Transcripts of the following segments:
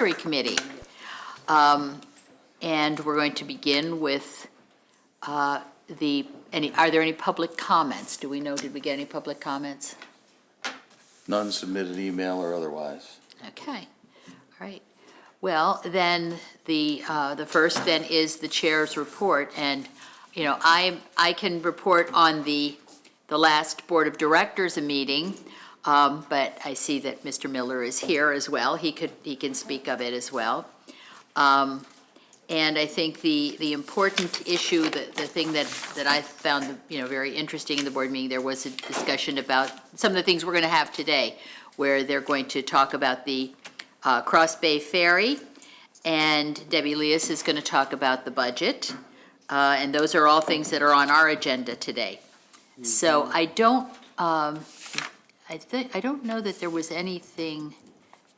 Committee. And we're going to begin with are there any public comments? Do we know, did we get any public comments? None submitted email or otherwise. Okay, all right. Well, then the first then is the chair's report. And, you know, I can report on the last Board of Directors meeting, but I see that Mr. Miller is here as well. He can speak of it as well. And I think the important issue, the thing that I found, you know, very interesting in the board meeting, there was a discussion about some of the things we're going to have today, where they're going to talk about the Cross Bay Ferry, and Debbie Leas is going to talk about the budget. And those are all things that are on our agenda today. So I don't know that there was anything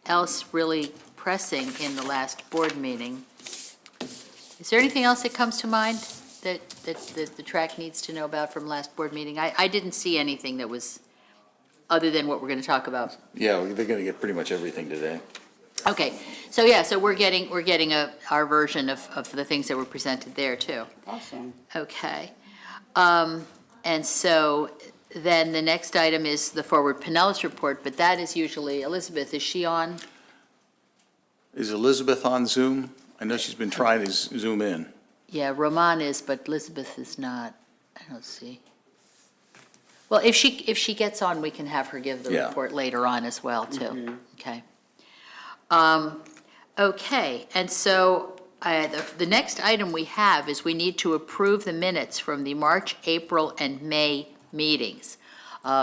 else really pressing in the last board meeting. Is there anything else that comes to mind that the track needs to know about from last board meeting? I didn't see anything that was other than what we're going to talk about. Yeah, they're going to get pretty much everything today. Okay, so yeah, so we're getting our version of the things that were presented there too. Awesome. Okay. And so then the next item is the Forward Pinellas report, but that is usually Elizabeth. Is she on? Is Elizabeth on Zoom? I know she's been trying to Zoom in. Yeah, Roman is, but Elizabeth is not. I don't see. Well, if she gets on, we can have her give the Yeah. report later on as well, too. Okay. Okay, and so the next item we have is we need to approve the minutes from the March, April, and May meetings.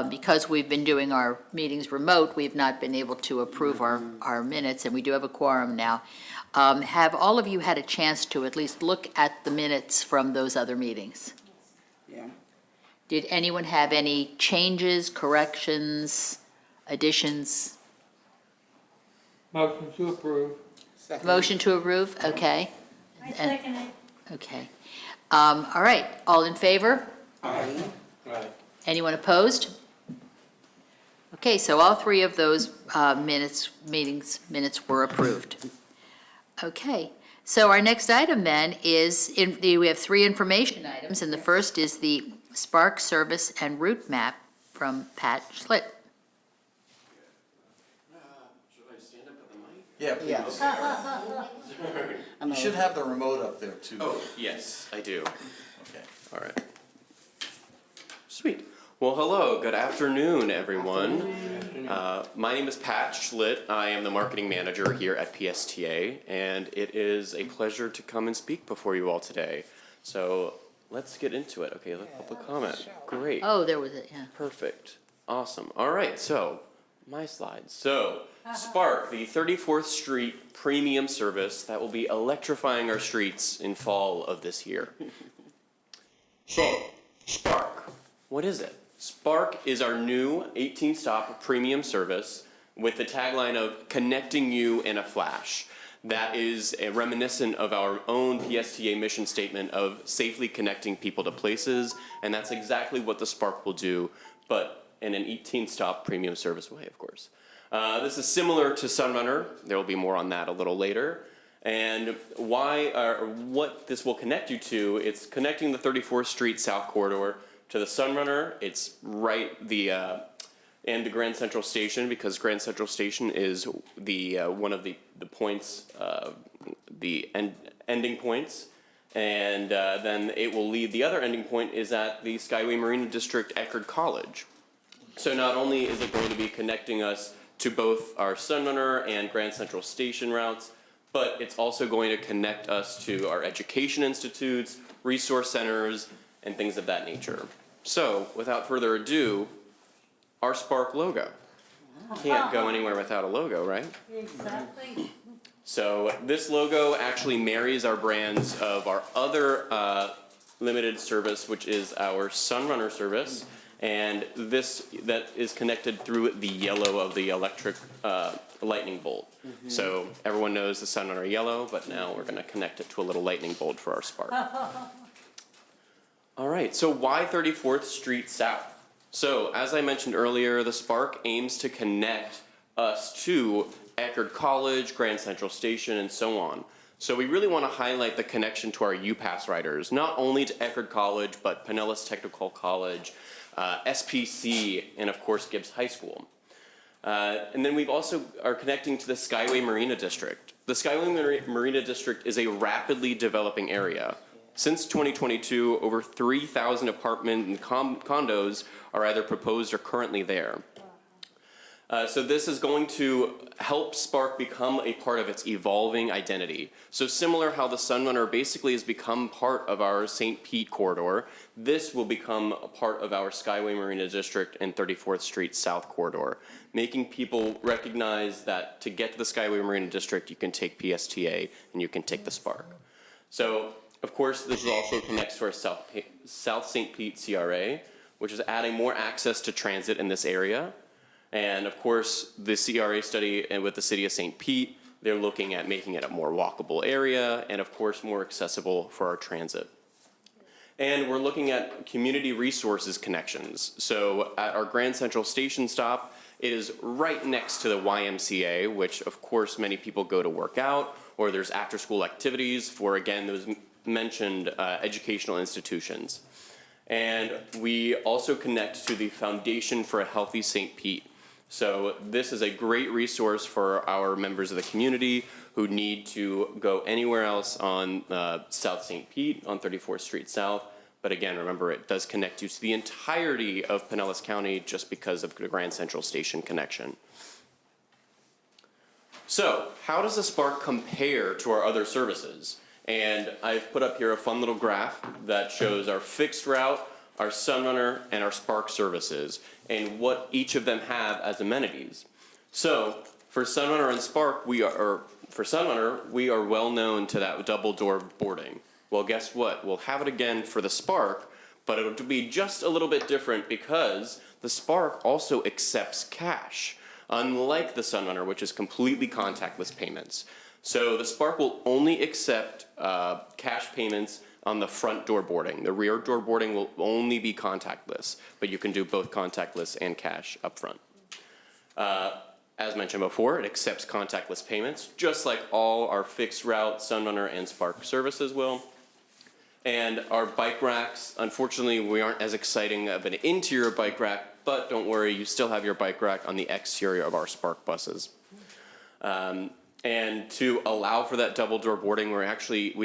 Because we've been doing our meetings remote, we've not been able to approve our minutes, and we do have a quorum now. Have all of you had a chance to at least look at the minutes from those other meetings? Yeah. Did anyone have any changes, corrections, additions? Motion to approve. Second. Motion to approve, okay. I second it. Okay. All right, all in favor? Aye. Right. Anyone opposed? Okay, so all three of those minutes were approved. Okay, so our next item then is, we have three information items, and the first is the Spark Service and Route Map from Pat Schlitt. Should I stand up with the mic? Yeah, please. You should have the remote up there, too. Oh, yes, I do. Okay. All right. Sweet. Well, hello. Good afternoon, everyone. My name is Pat Schlitt. I am the marketing manager here at PSTA, and it is a pleasure to come and speak before you all today. So let's get into it. Okay, public comment. Great. Oh, there was it, yeah. Perfect. Awesome. All right, so my slides. So Spark, the 34th Street premium service that will be electrifying our streets in fall of this year. So, Spark, what is it? Spark is our new 18-stop premium service with the tagline of connecting you in a flash. That is reminiscent of our own PSTA mission statement of safely connecting people to places, and that's exactly what the Spark will do, but in an 18-stop premium service way, of course. This is similar to Sunrunner. There will be more on that a little later. And what this will connect you to, it's connecting the 34th Street South Corridor to the Sunrunner. It's right and the Grand Central Station, because Grand Central Station is the one of the points, the ending points. And then it will lead, the other ending point is at the Skyway Marina District Eckerd College. So not only is it going to be connecting us to both our Sunrunner and Grand Central Station routes, but it's also going to connect us to our education institutes, resource centers, and things of that nature. So, without further ado, our Spark logo. Can't go anywhere without a logo, right? Exactly. So, this logo actually marries our brands of our other limited service, which is our Sunrunner service, and that is connected through the yellow of the electric lightning bolt. So everyone knows the Sunrunner yellow, but now we're going to connect it to a little lightning bolt for our Spark. All right, so why 34th Street South? So as I mentioned earlier, the Spark aims to connect us to Eckerd College, Grand Central Station, and so on. So we really want to highlight the connection to our UPass riders, not only to Eckerd College, but Pinellas Technical College, SPC, and of course Gibbs High School. And then we've also are connecting to the Skyway Marina District. The Skyway Marina District is a rapidly developing area. Since 2022, over 3,000 apartment and condos are either proposed or currently there. So this is going to help Spark become a part of its evolving identity. So similar how the Sunrunner basically has become part of our St. Pete corridor, this will become a part of our Skyway Marina District and 34th Street South corridor, making people recognize that to get to the Skyway Marina District, you can take PSTA and you can take the Spark. So, of course, this also connects to our South St. Pete CRA, which is adding more access to transit in this area. And of course, the CRA study and with the city of St. Pete, they're looking at making it a more walkable area and of course more accessible for our transit. And we're looking at community resources connections. So at our Grand Central Station stop, it is right next to the YMCA, which of course many people go to work out, or there's after school activities for, again, those mentioned educational institutions. And we also connect to the Foundation for a Healthy St. Pete. So this is a great resource for our members of the community who need to go anywhere else on South St. Pete on 34th Street South. But again, remember, it does connect you to the entirety of Pinellas County just because of the Grand Central Station connection. So how does the Spark compare to our other services? And I've put up here a fun little graph that shows our fixed route, our Sunrunner, and our Spark services, and what each of them have as amenities. So for Sunrunner and Spark, we are well known to that double door boarding. Well, guess what? We'll have it again for the Spark, but it'll be just a little bit different because the Spark also accepts cash, unlike the Sunrunner, which is completely contactless payments. So the Spark will only accept cash payments on the front door boarding. The rear door boarding will only be contactless, but you can do both contactless and cash up front. As mentioned before, it accepts contactless payments, just like all our fixed route, Sunrunner, and Spark services will. And our bike racks, unfortunately, we aren't as exciting of an interior bike rack, but don't worry, you still have your bike rack on the exterior of our Spark buses. And to allow for that double door boarding, we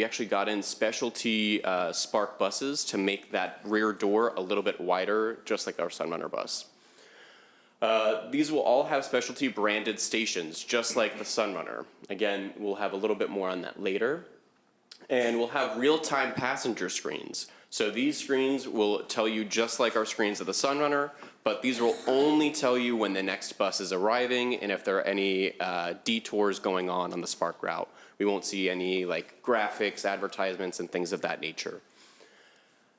actually got in specialty Spark buses to make that rear door a little bit wider, just like our Sunrunner bus. These will all have specialty branded stations, just like the Sunrunner. Again, we'll have a little bit more on that later. And we'll have real-time passenger screens. So these screens will tell you just like our screens of the Sunrunner, but these will only tell you when the next bus is arriving and if there are any detours going on the Spark route. We won't see any like graphics, advertisements, and things of that nature.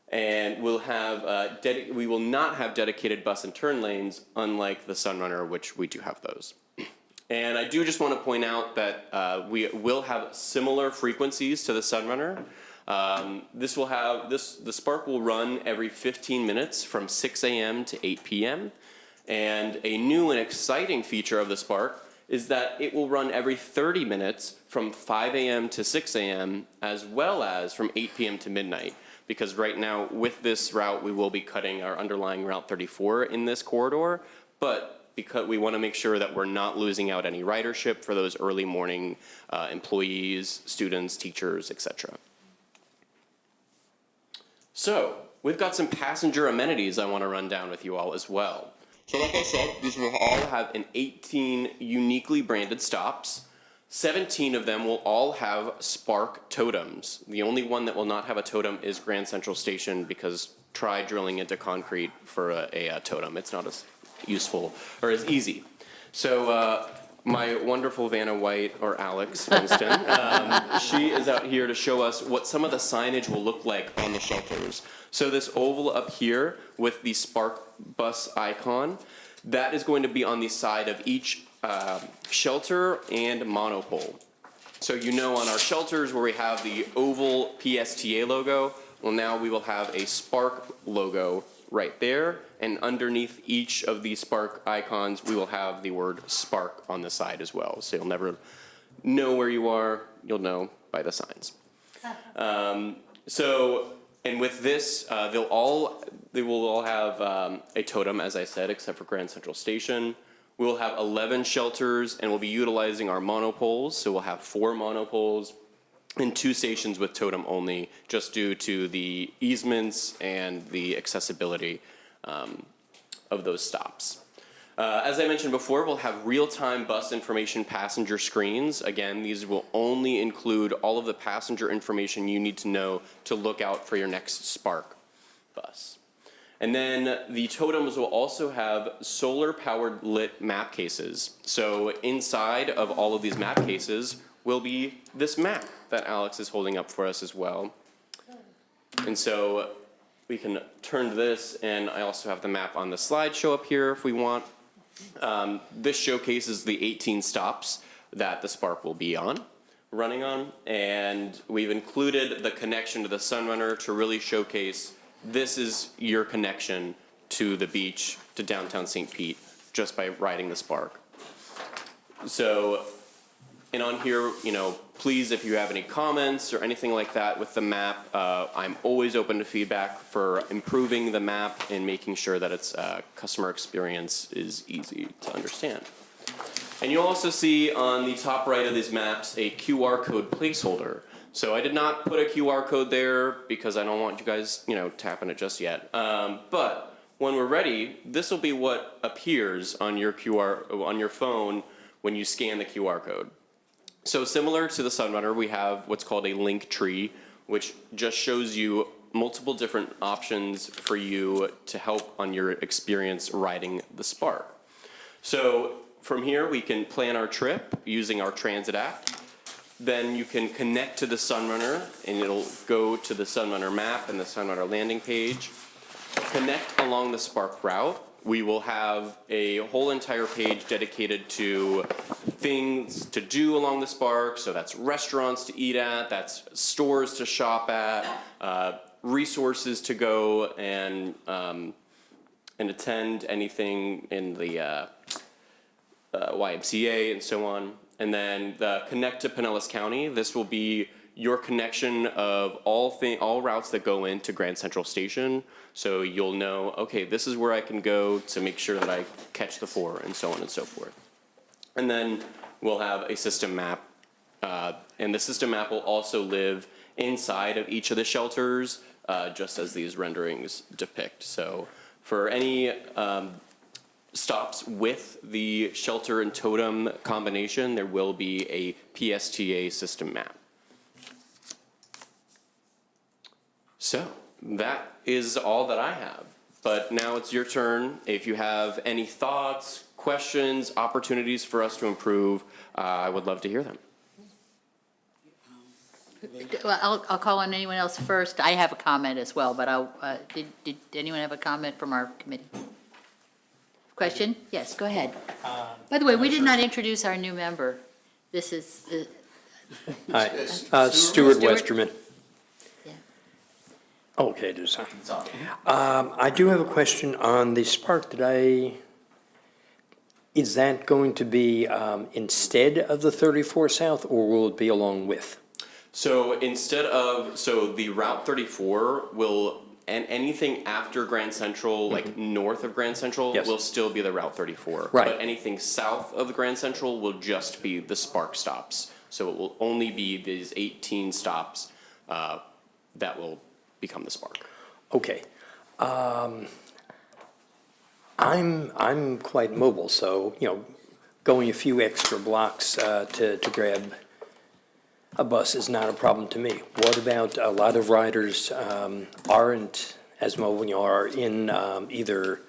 And we'll have we will not have dedicated bus and turn lanes, unlike the Sunrunner, which we do have those. And I do just want to point out that we will have similar frequencies to the Sunrunner. The Spark will run every 15 minutes from 6 a.m. to 8 p.m. And a new and exciting feature of the Spark is that it will run every 30 minutes from 5 a.m. to 6 a.m. as well as from 8 p.m. to midnight. Because right now with this route, we will be cutting our underlying Route 34 in this corridor, but because we want to make sure that we're not losing out any ridership for those early morning employees, students, teachers, etc. So we've got some passenger amenities I want to run down with you all as well. So like I said, these will all have 18 uniquely branded stops. 17 of them will all have Spark totems. The only one that will not have a totem is Grand Central Station, because try drilling into concrete for a totem. It's not as useful or as easy. So my wonderful Vanna White, or Alex Winston, she is out here to show us what some of the signage will look like on the shelters. So this oval up here with the Spark bus icon, that is going to be on the side of each shelter and monopole. So you know on our shelters where we have the oval PSTA logo, well now we will have a Spark logo right there. And underneath each of these Spark icons, we will have the word Spark on the side as well. So you'll never know where you are. You'll know by the signs. And with this, they will all have a totem, as I said, except for Grand Central Station. We'll have 11 shelters, and we'll be utilizing our monopoles. So we'll have 4 monopoles and 2 stations with totem only, just due to the easements and the accessibility of those stops. As I mentioned before, we'll have real-time bus information passenger screens. Again, these will only include all of the passenger information you need to know to look out for your next Spark bus. And then the totems will also have solar-powered lit map cases. So inside of all of these map cases will be this map that Alex is holding up for us as well. And so we can turn to this, and I also have the map on the slideshow up here if we want. This showcases the 18 stops that the Spark will be running on, and we've included the connection to the Sunrunner to really showcase this is your connection to the beach, to downtown St. Pete, just by riding the Spark. So, and on here, please, if you have any comments or anything like that with the map, I'm always open to feedback for improving the map and making sure that its customer experience is easy to understand. And you'll also see on the top right of these maps a QR code placeholder. So I did not put a QR code there because I don't want you guys, tapping it just yet. But when we're ready, this will be what appears on your phone when you scan the QR code. So similar to the Sunrunner, we have what's called a link tree, which just shows you multiple different options for you to help on your experience riding the Spark. So from here, we can plan our trip using our transit app. Then you can connect to the Sunrunner, and it'll go to the Sunrunner map and the Sunrunner landing page. Connect along the Spark route. We will have a whole entire page dedicated to things to do along the Spark. So that's restaurants to eat at, that's stores to shop at, resources to go and attend anything in the YMCA and so on. And then the connect to Pinellas County. This will be your connection of all routes that go into Grand Central Station. So you'll know, okay, this is where I can go to make sure that I catch the 4 and so on and so forth. And then we'll have a system map. And the system map will also live inside of each of the shelters, just as these renderings depict. So for any stops with the shelter and totem combination, there will be a PSTA system map. So that is all that I have. But now it's your turn. If you have any thoughts, questions, opportunities for us to improve, I would love to hear them. Well, I'll call on anyone else first. I have a comment as well, but did anyone have a comment from our committee? Question? Yes, go ahead. By the way, we did not introduce our new member. This is, Hi, Stuart Westerman. yeah. Okay, it is. I do have a question on the Spark. Is that going to be instead of the 34 South, or will it be along with? So the Route 34 will, and anything after Grand Central, like north of Grand Central, Yes. will still be the Route 34. Right. But anything south of the Grand Central will just be the Spark stops. So it will only be these 18 stops that will become the Spark. Okay. I'm quite mobile, so, going a few extra blocks to grab a bus is not a problem to me. What about a lot of riders aren't as mobile, are in either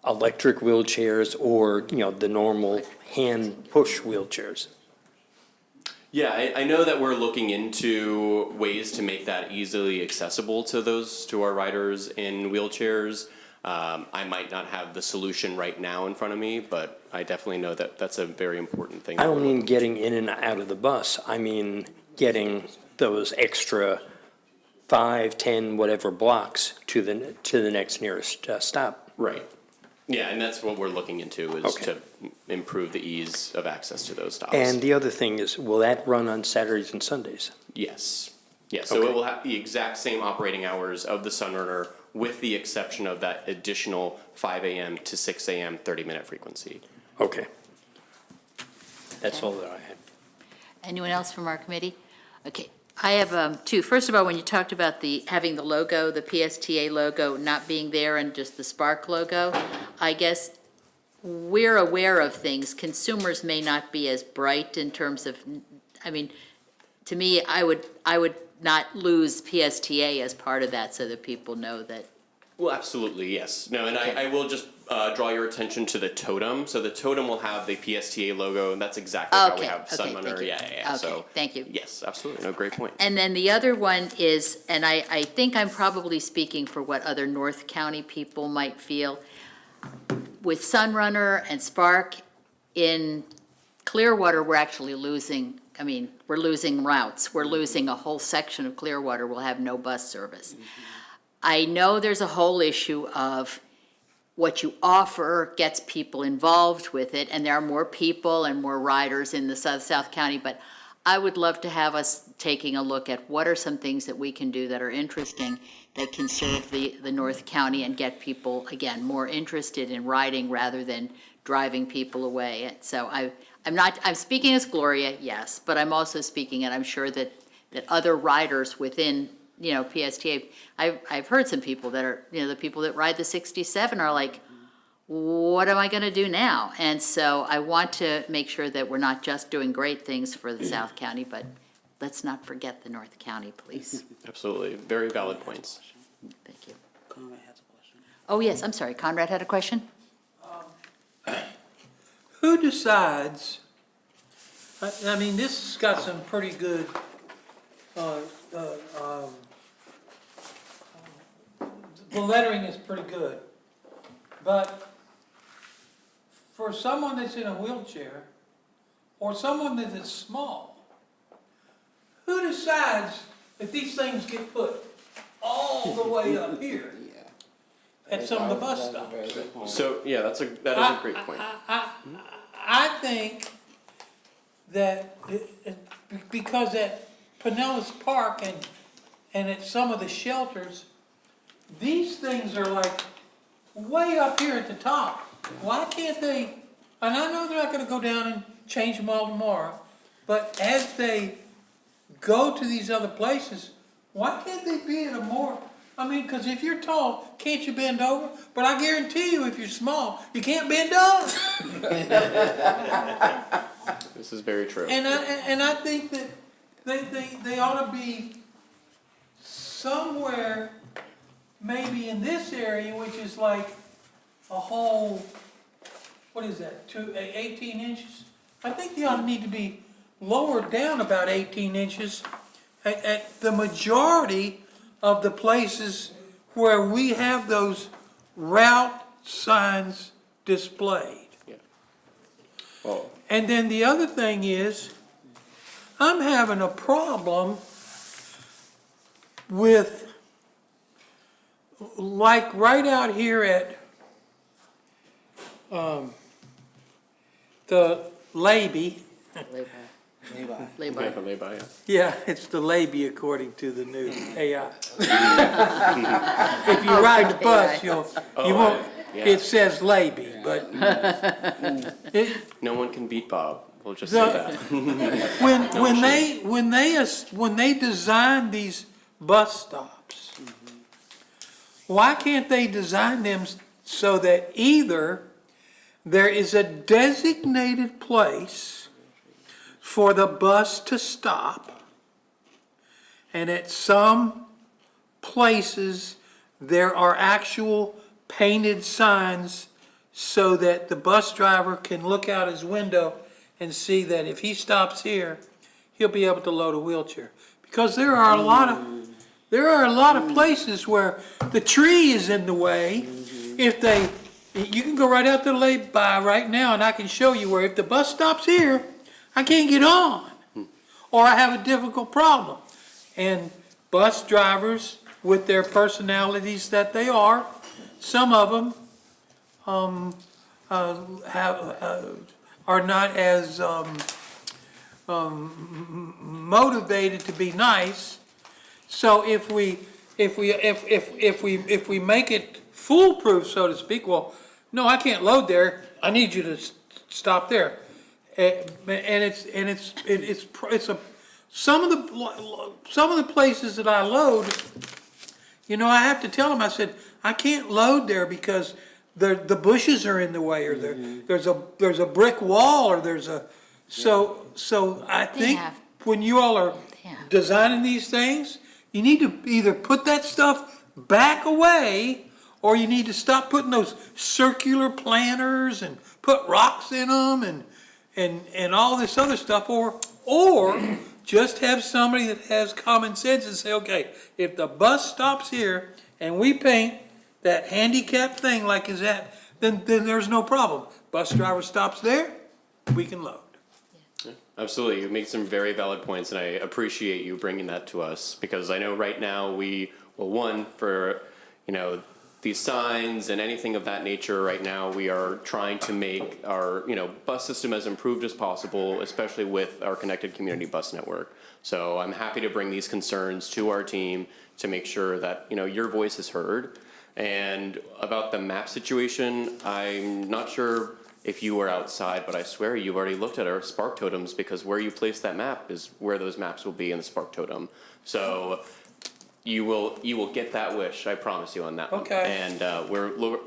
electric wheelchairs or, the normal hand push wheelchairs? Yeah, I know that we're looking into ways to make that easily accessible to our riders in wheelchairs. I might not have the solution right now in front of me, but I definitely know that that's a very important thing. I don't mean getting in and out of the bus. I mean getting those extra 5, 10, whatever blocks to the next nearest stop. Right. Yeah, and that's what we're looking into, is Okay. to improve the ease of access to those stops. And the other thing is, will that run on Saturdays and Sundays? Yes. Yeah, so Okay. it will have the exact same operating hours of the Sunrunner, with the exception of that additional 5 a.m. to 6 a.m. 30-minute frequency. Okay. That's all that I had. Anyone else from our committee? Okay, I have two. First of all, when you talked about having the logo, the PSTA logo not being there and just the Spark logo, I guess we're aware of things. Consumers may not be as bright in terms of, I mean, to me, I would not lose PSTA as part of that so that people know that. Well, absolutely, yes. No, and I will just draw your attention to the totem. So the totem will have the PSTA logo, and that's exactly how we Okay, have okay, Sunrunner. thank you. Yeah. Okay, So thank you. yes, absolutely. No, great point. And then the other one is, and I think I'm probably speaking for what other North County people might feel, with Sunrunner and Spark in Clearwater, we're actually losing, I mean, we're losing routes. We're losing a whole section of Clearwater. We'll have no bus service. I know there's a whole issue of what you offer gets people involved with it, and there are more people and more riders in the South County, but I would love to have us taking a look at what are some things that we can do that are interesting, that can serve the North County and get people, again, more interested in riding rather than driving people away. And so I'm speaking as Gloria, yes, but I'm also speaking, and I'm sure that other riders within, PSTA, I've heard some people that are, the people that ride the 67 are like, what am I going to do now? And so I want to make sure that we're not just doing great things for the South County, but let's not forget the North County, please. Absolutely. Very valid points. Thank you. Conrad has a question. Oh, yes, I'm sorry. Conrad had a question? Who decides, I mean, this has got some pretty good, the lettering is pretty good, but for someone that's in a wheelchair, or someone that is small, who decides that these things get put all the way up here at some of the bus stops? So yeah, that is a great point. I think that because at Pinellas Park and at some of the shelters, these things are like way up here at the top. Why can't they, and I know they're not gonna go down and change them all tomorrow, but as they go to these other places, why can't they be at a more, I mean, because if you're tall, can't you bend over? But I guarantee you, if you're small, you can't bend over. This is very true. And I think that they ought to be somewhere, maybe in this area, which is like a whole, what is that, 18 inches? I think they ought to need to be lowered down about 18 inches at the majority of the places where we have those route signs displayed. Well, And then the other thing is, I'm having a problem with, like right out here at, the Lady, Lay-by. lay-by, yeah. yeah, it's the Lady according to the new AI. If you ride the bus, you won't, yeah. it says Lady, but it, No one can beat Bob. We'll just say that. when they design these bus stops, why can't they design them so that either there is a designated place for the bus to stop, and at some places there are actual painted signs so that the bus driver can look out his window and see that if he stops here, he'll be able to load a wheelchair. Because there are a lot of places where the tree is in the way. You can go right out to the lay-by right now and I can show you where if the bus stops here, I can't get on. Or I have a difficult problem. And bus drivers with their personalities that they are, some of them, are not as, motivated to be nice. So if we make it foolproof, so to speak, well, no, I can't load there, I need you to stop there. Some of the places that I load, you know, I have to tell them, I said, I can't load there because the bushes are in the way, or there's a brick wall, or so I think have- when you all are Yeah. designing these things, you need to either put that stuff back away, or you need to stop putting those circular planters and put rocks in them and all this other stuff, or just have somebody that has common sense and say, okay, if the bus stops here and we paint that handicap thing like is that, then there's no problem. Bus driver stops there, we can load. Absolutely, you make some very valid points, and I appreciate you bringing that to us, because I know right now for, these signs and anything of that nature, right now, we are trying to make our, bus system as improved as possible, especially with our connected community bus network. So I'm happy to bring these concerns to our team to make sure that, your voice is heard. And about the map situation, I'm not sure if you were outside, but I swear you've already looked at our spark totems, because where you place that map is where those maps will be in the spark totem. So you will get that wish, I promise you on that one. Okay. And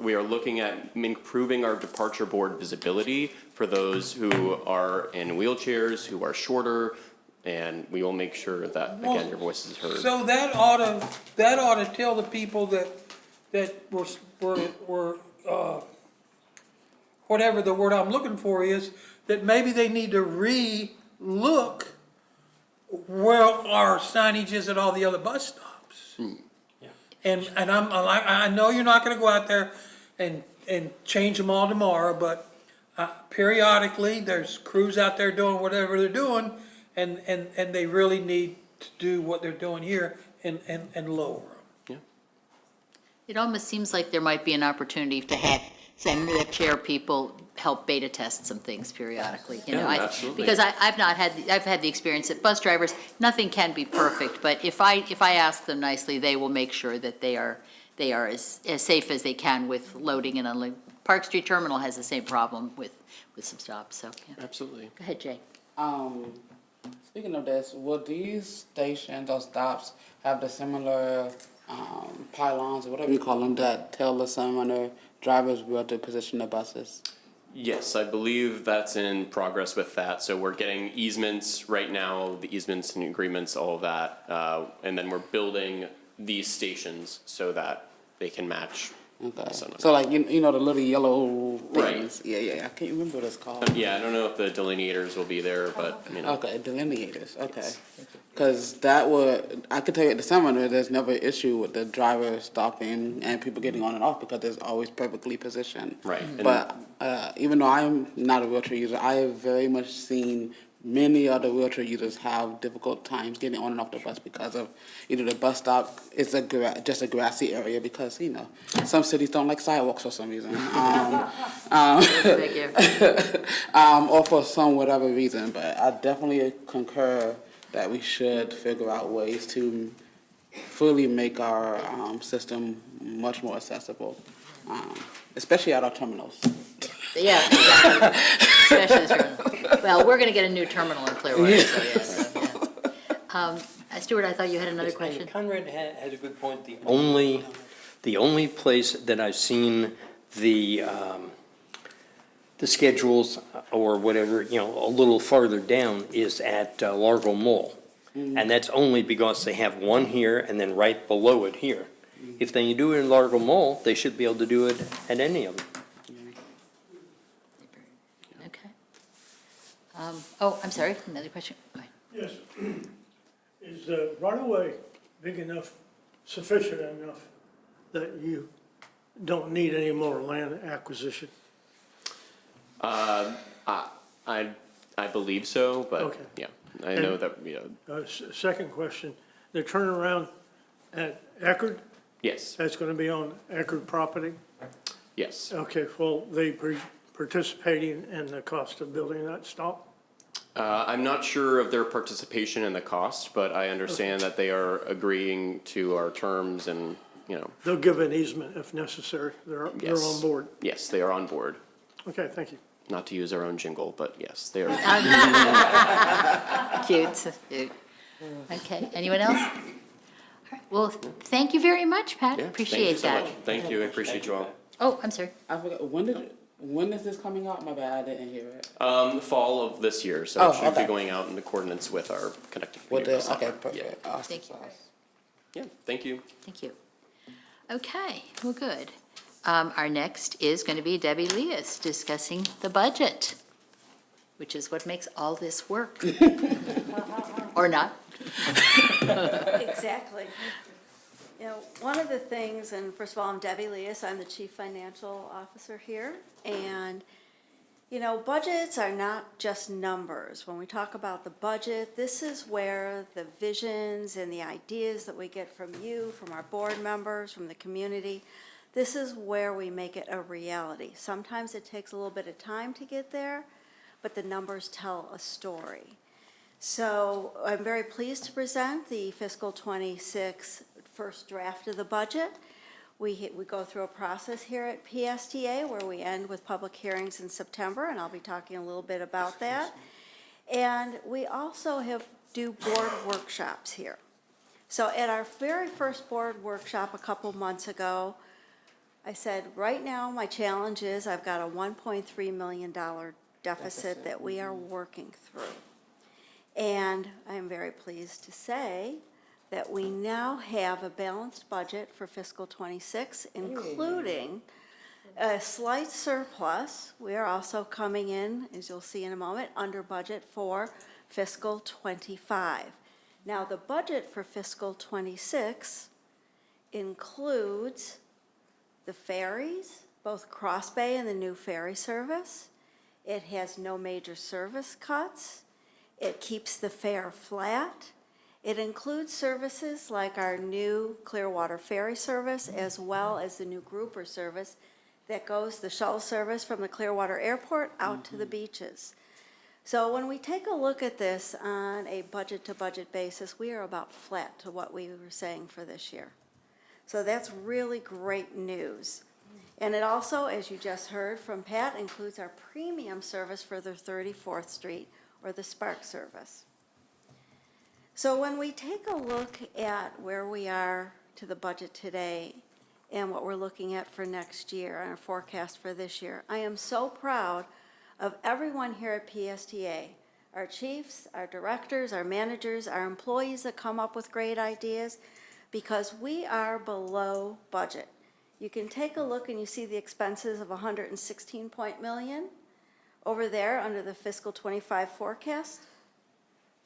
we are looking at improving our departure board visibility for those who are in wheelchairs, who are shorter, and we will make sure that, again, your voice is heard. So that ought to tell the people that were, whatever the word I'm looking for is, that maybe they need to re-look where our signage is at all the other bus stops. And I know you're not gonna go out there and change them all tomorrow, but periodically, there's crews out there doing whatever they're doing, and they really need to do what they're doing here and lower them. It almost seems like there might be an opportunity to have some wheelchair people help beta test some things periodically, Yeah, absolutely. Because I've had the experience that bus drivers, nothing can be perfect, but if I ask them nicely, they will make sure that they are as safe as they can with loading and unloading. Park Street Terminal has the same problem with some stops, so, yeah. Absolutely. Go ahead, Jay. Speaking of this, will these stations or stops have the similar pylons or whatever you call them that tell the summoner drivers where to position the buses? Yes, I believe that's in progress with that. So we're getting easements right now, the easements and agreements, all of that. And then we're building these stations so that they can match. Okay. Some of So like you know the little yellow Right. things. Yeah. I can't remember what it's called. Yeah, I don't know if the delineators will be there, but, Okay, delineators. Okay. Because that would, I could tell you at the summoner, there's never an issue with the driver stopping and people getting on and off because it's always perfectly positioned. Right, and- But even though I'm not a wheelchair user, I have very much seen many other wheelchair users have difficult times getting on and off the bus because of either the bus stop is just a grassy area because, some cities don't like sidewalks for some reason. Thank you. Or for some whatever reason, but I definitely concur that we should figure out ways to fully make our system much more accessible, especially at our terminals. Yeah, exactly. Especially the terminal. Well, we're gonna get a new terminal in Clearwater, so yes, yeah. Stuart, I thought you had another Yes, and question? Conrad had a good point. The only place that I've seen the schedules or whatever, a little farther down is at Largo Mall. And that's only because they have one here and then right below it here. If they do it in Largo Mall, they should be able to do it at any of them. Okay. I'm sorry, another question? Go ahead. Yes. Is the right-of-way big enough, sufficient enough that you don't need any more land acquisition? I believe so, but Okay. yeah, I know that, Second question, the turnaround at Eckerd, Yes, that's gonna be on Eckerd property? yes. Okay, well, they participating in the cost of building that stop? I'm not sure of their participation in the cost, but I understand that they are agreeing to our terms and, you know, They'll give an easement if necessary. They're yes. on board. Yes, they are on board. Okay, thank you. Not to use our own jingle, but yes, they are. Cute, cute. Okay, anyone else? All right, well, thank you very much, Pat, Yeah, appreciate that. Thank you so much. Thank you, I appreciate you all. Oh, I'm sorry. I forgot, when is this coming out? My bad, I didn't hear it. The fall of this year, so Oh, it should be okay. going out in accordance with our connected What community. the, okay, software. perfect. Awesome. Thank you. Yeah, thank you. Thank you. Okay, well, good. Our next is going to be Debbie Leas discussing the budget, which is what makes all this work. Or not. Exactly. You know, one of the things, and first of all, I'm Debbie Leas, I'm the Chief Financial Officer here, and, you know, budgets are not just numbers. When we talk about the budget, this is where the visions and the ideas that we get from you, from our board members, from the community, this is where we make it a reality. Sometimes it takes a little bit of time to get there, but the numbers tell a story. So I'm very pleased to present the fiscal '26 first draft of the budget. We go through a process here at PSTA where we end with public hearings in September, and I'll be talking a little bit about that. And we also do board workshops here. So at our very first board workshop a couple months ago, I said, right now, my challenge is I've got a $1.3 million deficit that we are working through. And I am very pleased to say that we now have a balanced budget for fiscal '26, including a slight surplus. We are also coming in, as you'll see in a moment, under budget for fiscal '25. Now, the budget for fiscal '26 includes the ferries, both Cross Bay and the new ferry service. It has no major service cuts. It keeps the fare flat. It includes services like our new Clearwater ferry service, as well as the new grouper service that goes, the shuttle service from the Clearwater Airport out to the beaches. So when we take a look at this on a budget-to-budget basis, we are about flat to what we were saying for this year. So that's really great news. And it also, as you just heard from Pat, includes our premium service for the 34th Street, or the Spark service. So when we take a look at where we are to the budget today and what we're looking at for next year and our forecast for this year, I am so proud of everyone here at PSTA, our chiefs, our directors, our managers, our employees that come up with great ideas, because we are below budget. You can take a look and you see the expenses of $116 million over there under the fiscal '25 forecast.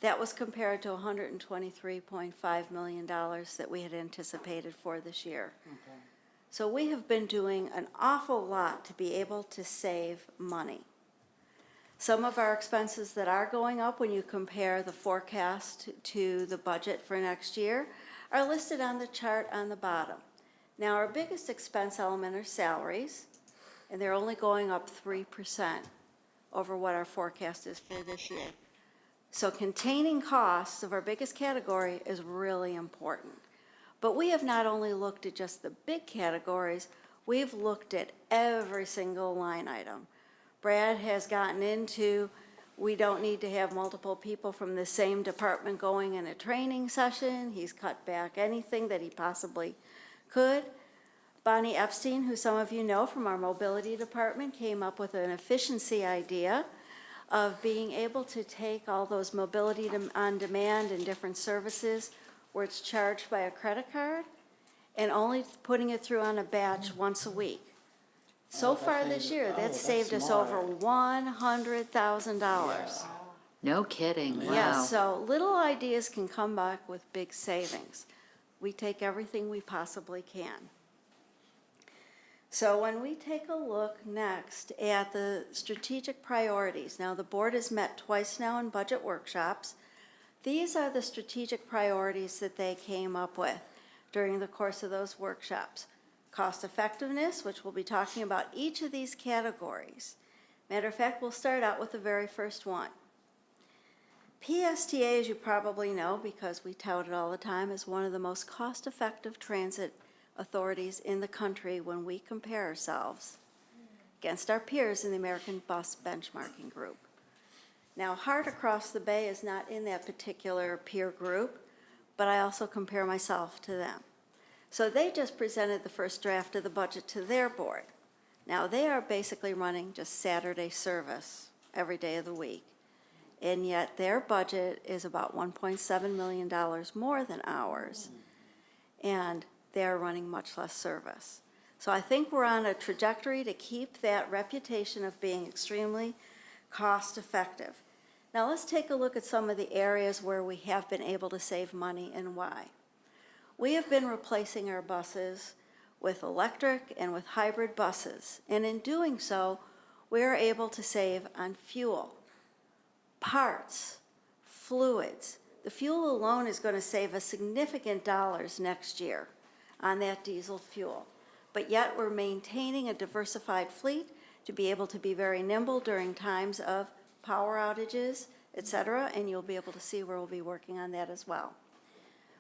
That was compared to $123.5 million that we had anticipated for this year. Okay. So we have been doing an awful lot to be able to save money. Some of our expenses that are going up when you compare the forecast to the budget for next year are listed on the chart on the bottom. Now, our biggest expense element are salaries, and they're only going up 3% over what our forecast is for this year. So containing costs of our biggest category is really important. But we have not only looked at just the big categories, we've looked at every single line item. Brad has gotten into, we don't need to have multiple people from the same department going in a training session. He's cut back anything that he possibly could. Bonnie Epstein, who some of you know from our mobility department, came up with an efficiency idea of being able to take all those mobility on demand and different services where it's charged by a credit card and only putting it through on a batch once a week. So far this year, that's saved us over $100,000. No kidding, wow. Yes, so little ideas can come back with big savings. We take everything we possibly can. So when we take a look next at the strategic priorities, now the board has met twice now in budget workshops These are the strategic priorities that they came up with during the course of those workshops. Cost effectiveness, which we'll be talking about each of these categories. Matter of fact, we'll start out with the very first one. PSTA, as you probably know, because we tout it all the time, is one of the most cost-effective transit authorities in the country when we compare ourselves against our peers in the American Bus Benchmarking Group. Now, HART across the bay is not in that particular peer group, but I also compare myself to them. So they just presented the first draft of the budget to their board. Now, they are basically running just Saturday service every day of the week. And yet their budget is about $1.7 million more than ours. And they're running much less service. So I think we're on a trajectory to keep that reputation of being extremely cost-effective. Now let's take a look at some of the areas where we have been able to save money and why. We have been replacing our buses with electric and with hybrid buses. And in doing so, we are able to save on fuel, parts, fluids. The fuel alone is going to save us significant dollars next year on that diesel fuel. But yet we're maintaining a diversified fleet to be able to be very nimble during times of power outages, et cetera, and you'll be able to see where we'll be working on that as well.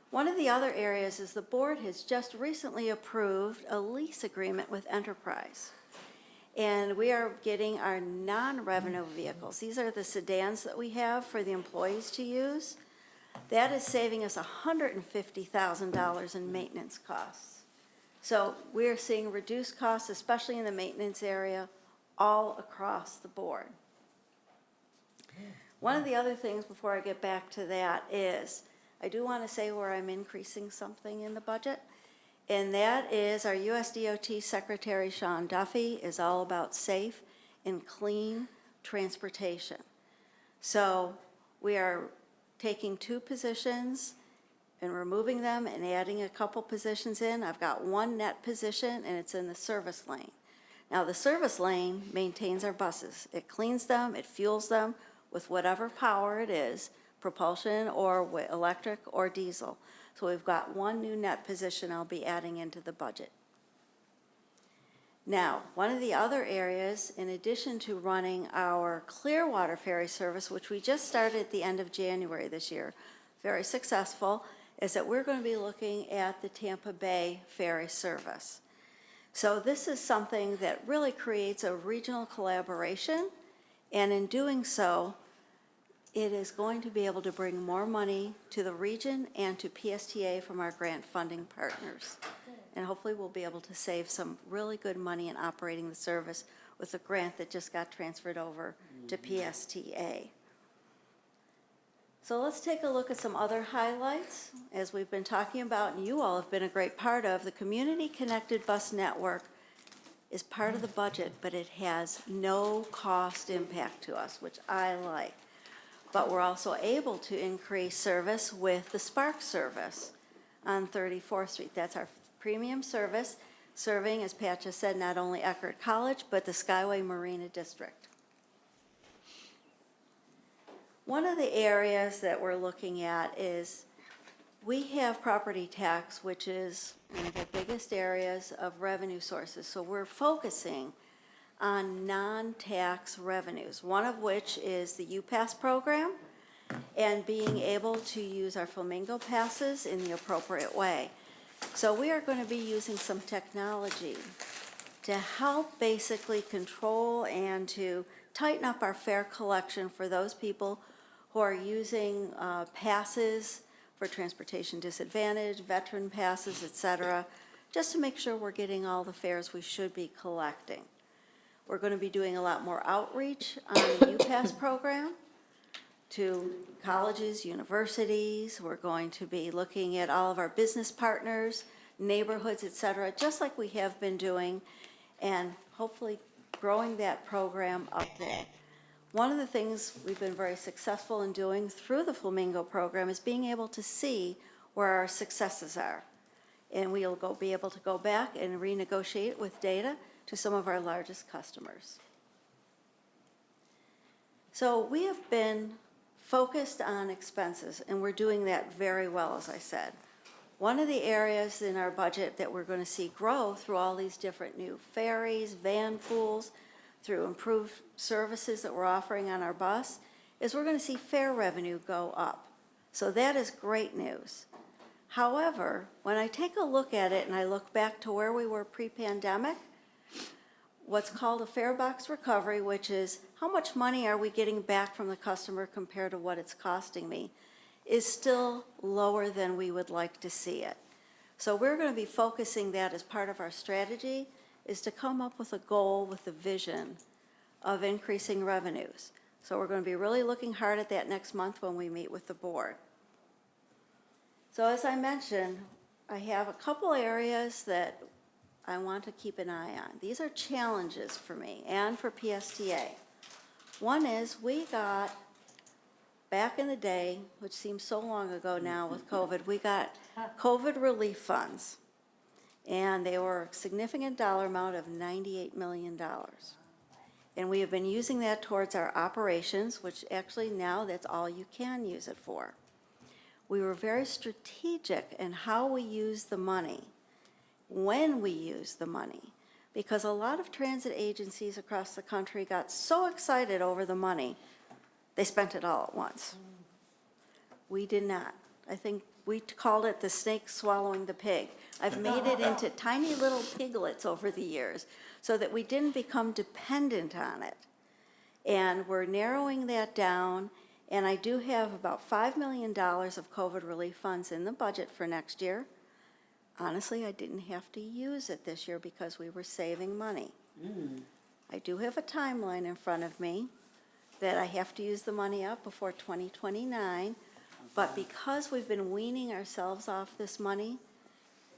One of the other areas is the board has just recently approved a lease agreement with Enterprise. And we are getting our non-revenue vehicles. These are the sedans that we have for the employees to use. That is saving us $150,000 in maintenance costs. So we're seeing reduced costs, especially in the maintenance area, all across the board. One of the other things before I get back to that is, I do want to say where I'm increasing something in the budget, and that is our USDOT Secretary Sean Duffy is all about safe and clean transportation. So we are taking 2 positions and removing them and adding a couple positions in. I've got 1 net position, and it's in the service lane. Now, the service lane maintains our buses. It cleans them, it fuels them with whatever power it is, propulsion or electric or diesel. So we've got 1 new net position I'll be adding into the budget. Now, one of the other areas, in addition to running our Clearwater ferry service, which we just started at the end of January this year, very successful, is that we're going to be looking at the Tampa Bay ferry service. So this is something that really creates a regional collaboration, and in doing so, it is going to be able to bring more money to the region and to PSTA from our grant funding partners. And hopefully we'll be able to save some really good money in operating the service with the grant that just got transferred over to PSTA. So let's take a look at some other highlights. As we've been talking about, and you all have been a great part of, the Community Connected Bus Network is part of the budget, but it has no cost impact to us, which I like. But we're also able to increase service with the Spark service on 34th Street. That's our premium service, serving, as Pat just said, not only Eckerd College, but the Skyway Marina District. One of the areas that we're looking at is we have property tax, which is one of the biggest areas of revenue sources. So we're focusing on non-tax revenues, one of which is the UPass program and being able to use our Flamingo passes in the appropriate way. So we are going to be using some technology to help basically control and to tighten up our fare collection for those people who are using passes for transportation disadvantage, veteran passes, et cetera, just to make sure we're getting all the fares we should be collecting. We're going to be doing a lot more outreach on the UPass program to colleges, universities. We're going to be looking at all of our business partners, neighborhoods, et cetera, just like we have been doing, and hopefully growing that program up there. One of the things we've been very successful in doing through the Flamingo program is being able to see where our successes are. And we'll be able to go back and renegotiate with data to some of our largest customers. So we have been focused on expenses, and we're doing that very well, as I said. One of the areas in our budget that we're going to see grow through all these different new ferries, van pools, through improved services that we're offering on our bus, is we're going to see fare revenue go up. So that is great news. However, when I take a look at it and I look back to where we were pre-pandemic, what's called a fare box recovery, which is how much money are we getting back from the customer compared to what it's costing me, is still lower than we would like to see it. So we're going to be focusing that as part of our strategy, is to come up with a goal with a vision of increasing revenues. So we're going to be really looking hard at that next month when we meet with the board. So as I mentioned, I have a couple areas that I want to keep an eye on. These are challenges for me and for PSTA. One is we got, back in the day, which seems so long ago now with COVID, we got COVID relief funds. And they were a significant dollar amount of $98 million. And we have been using that towards our operations, which actually now that's all you can use it for. We were very strategic in how we use the money, when we use the money, because a lot of transit agencies across the country got so excited over the money, they spent it all at once. We did not. I think we called it the snake swallowing the pig. I've made it into tiny little piglets over the years so that we didn't become dependent on it. And we're narrowing that down, and I do have about $5 million of COVID relief funds in the budget for next year. Honestly, I didn't have to use it this year because we were saving money. I do have a timeline in front of me that I have to use the money up before 2029, but because we've been weaning ourselves off this money,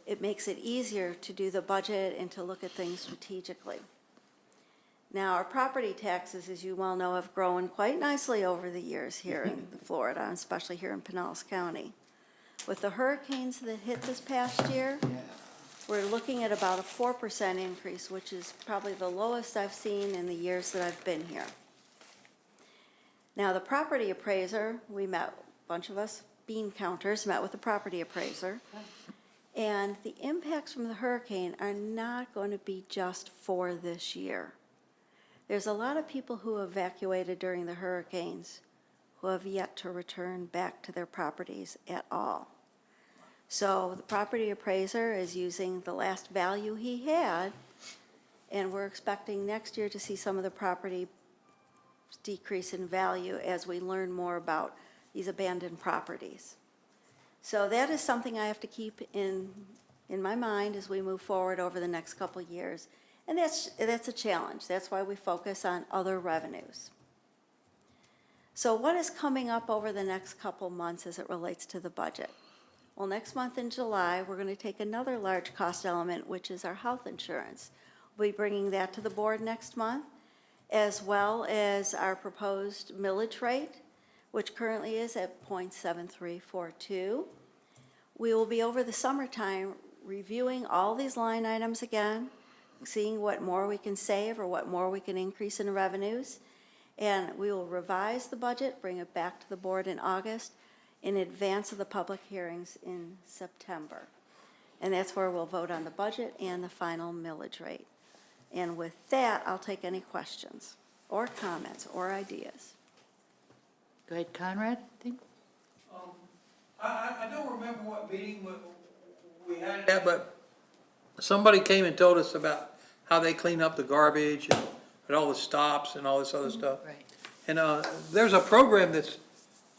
it makes it easier to do the budget and to look at things strategically. Now, our property taxes, as you well know, have grown quite nicely over the years here in Florida, especially here in Pinellas County. With the hurricanes that hit this past year, we're looking at about a 4% increase, which is probably the lowest I've seen in the years that I've been here. Now, the property appraiser, we met, a bunch of us bean counters met with the property appraiser, and the impacts from the hurricane are not going to be just for this year. There's a lot of people who evacuated during the hurricanes who have yet to return back to their properties at all. So the property appraiser is using the last value he had, and we're expecting next year to see some of the property decrease in value as we learn more about these abandoned properties. So that is something I have to keep in my mind as we move forward over the next couple of years. And that's a challenge. That's why we focus on other revenues. So what is coming up over the next couple months as it relates to the budget? Well, next month in July, we're going to take another large cost element, which is our health insurance. We'll be bringing that to the board next month, as well as our proposed millage rate, which currently is at 0.7342. We will be over the summertime reviewing all these line items again, seeing what more we can save or what more we can increase in revenues. And we will revise the budget, bring it back to the board in August in advance of the public hearings in September. And that's where we'll vote on the budget and the final millage rate. And with that, I'll take any questions or comments or ideas. Go ahead, Conrad, I think. I don't remember what meeting we had that, but somebody came and told us about how they clean up the garbage and all the stops and all this other stuff. Right. And there's a program that's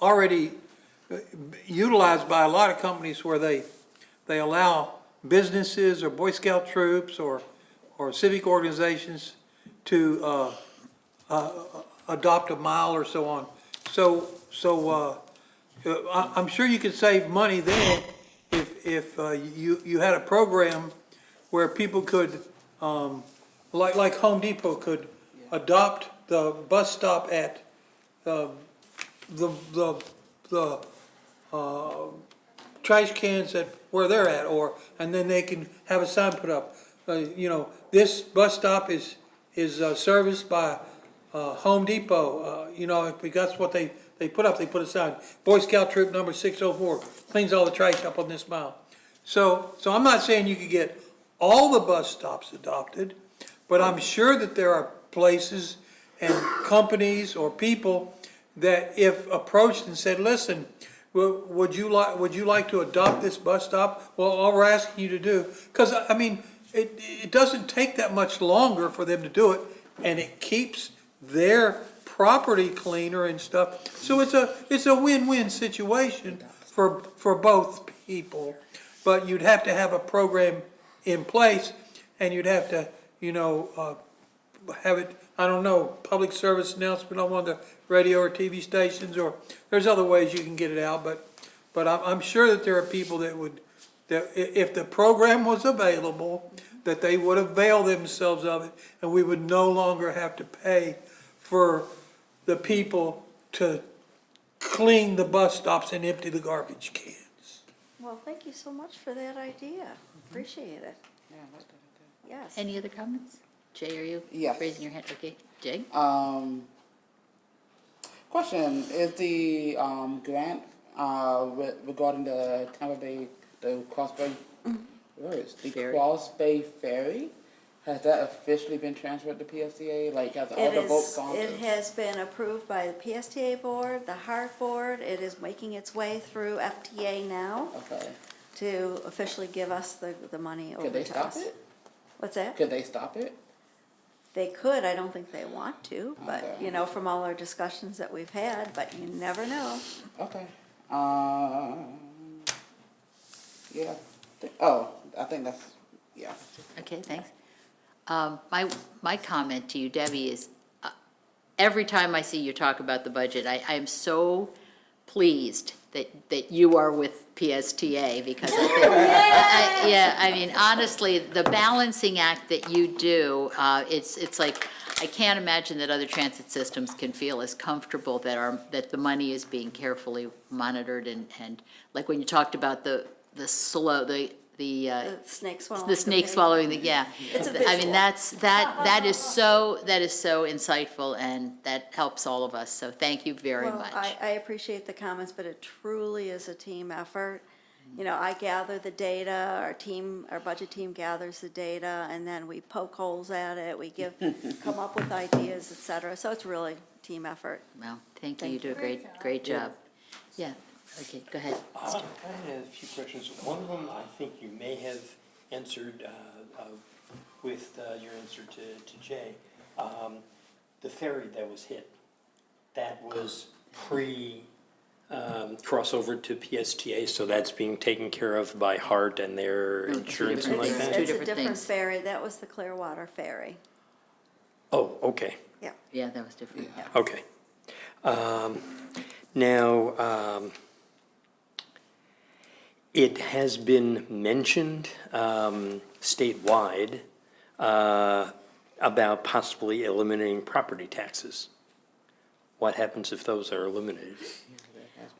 already utilized by a lot of companies where they allow businesses or Boy Scout troops or civic organizations to adopt a mile or so on. So I'm sure you could save money then if you had a program where people could, like Home Depot could adopt the bus stop at the trash cans at where they're at, and then they can have a sign put up. This bus stop is serviced by Home Depot. Because that's what they they put a sign, Boy Scout Troop number 604, cleans all the trash up on this mile. So I'm not saying you could get all the bus stops adopted, but I'm sure that there are places and companies or people that if approached and said, listen, would you like to adopt this bus stop? Well, all we're asking you to do, because, I mean, it doesn't take that much longer for them to do it, and it keeps their property cleaner and stuff. So it's a win-win situation for both people. But you'd have to have a program in place, and you'd have to, have it, I don't know, public service announcement on one of the radio or TV stations, or there's other ways you can get it out, but I'm sure that there are people that if the program was available, that they would avail themselves of it, and we would no longer have to pay for the people to clean the bus stops and empty the garbage cans. Well, thank you so much for that idea. Appreciate it. Yeah, I like that Yes. Any other comments? Jay, are you Yes. raising your hand? Okay, Jay? idea. Question, is the, grant, regarding the Tampa Bay, the Cross Bay, where is the Ferry. Cross Bay Ferry? Has that officially been transferred to PSTA? Like, has all It the votes is, gone it to? has been approved by the PSTA board, the HART board. It is making its way through FTA now Okay, to officially give us the money over could they to stop us. it? What's that? Could they stop it? They could, I don't think they want to, but, Okay. from all our discussions that we've had, but you never know. Okay, yeah, I think that's, yeah. Okay, thanks. My comment to you, Debbie, is every time I see you talk about the budget, I am so pleased that you are with PSTA, because I think, I mean, honestly, the balancing act that you do, it's like, I can't imagine that other transit systems can feel as comfortable that the money is being carefully monitored, and like when you talked about the Snake swallowing. the snake swallowing, yeah. It's a I mean, visual. that is so insightful, and that helps all of us, so thank you very Well, much. I appreciate the comments, but it truly is a team effort. I gather the data, our budget team gathers the data, and then we poke holes at it, come up with ideas, et cetera. So it's really a team effort. Well, thank you, you do a great job. Yeah, okay, go ahead. I had a few questions. One of them, I think you may have answered with your answer to Jay. The ferry that was hit, that was crossover to PSTA, so that's being taken care of by HART and their insurance and like It's that? two It's a different different things. ferry. That was the Clearwater Ferry. Oh, okay, Yeah. Yeah, that was different. okay. Now, it has been mentioned statewide about possibly eliminating property taxes. What happens if those are eliminated?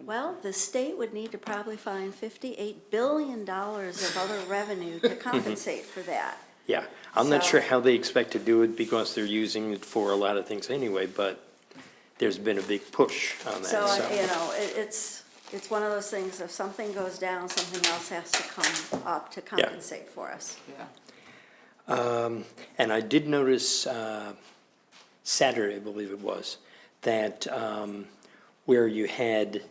Well, the state would need to probably find $58 billion of other revenue to compensate for that. Yeah, I'm not So- sure how they expect to do it because they're using it for a lot of things anyway, but there's been a big push on that, So, so. it's one of those things, if something goes down, something else has to come up to compensate for us. Yeah. And I did notice Saturday, I believe it was, that where you had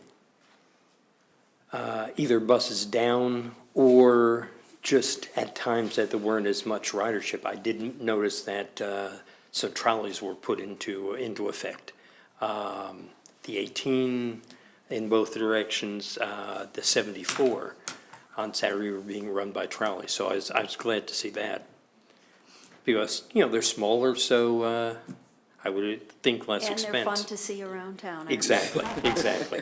either buses down or just at times that there weren't as much ridership, I didn't notice that some trolleys were put into effect. The 18 in both directions, the 74 on Saturday were being run by trolleys, so I was glad to see that. Because, they're smaller, so I would think less And expense. they're fun to see around town. aren't they? Exactly, exactly.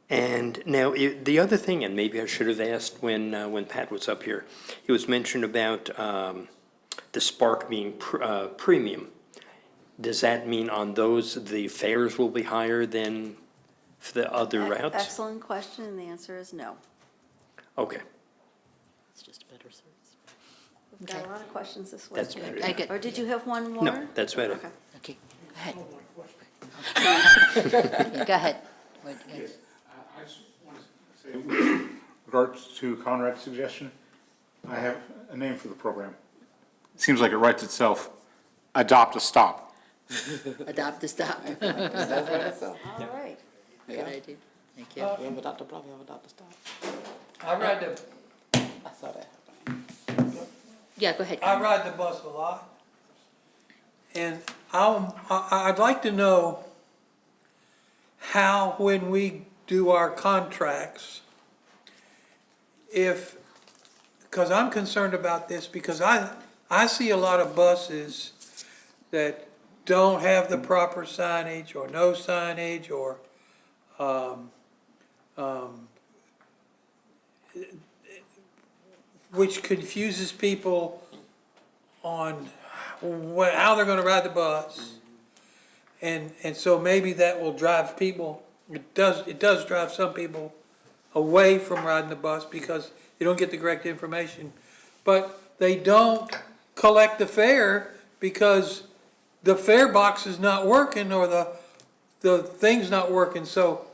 And now, the other thing, and maybe I should have asked when Pat was up here, it was mentioned about the Spark being premium. Does that mean on those, the fares will be higher than for the other routes? Excellent question, and the answer is no. Okay, It's just a better service. We've got a lot of questions this way. That's better. I get- Or did you have one more? no, that's better. Okay. Okay, ahead. Yeah, go ahead. What- yeah. I just want to say, with regards to Conrad's suggestion, I have a name for the program. Seems like it writes itself, Adopt a Stop. Adopt a stop. Good All right. idea. Thank you. We have a doctor, probably have a doctor stop. I ride the, I saw that happen. Yeah, go ahead. I Conrad. ride the bus a lot. And I'd like to know how, when we do our contracts, because I'm concerned about this, because I see a lot of buses that don't have the proper signage, or no signage, or, which confuses people on how they're gonna ride the bus. And so maybe that will drive people, it does drive some people away from riding the bus because they don't get the correct information. But they don't collect the fare because the fare box is not working, or the thing's not working. So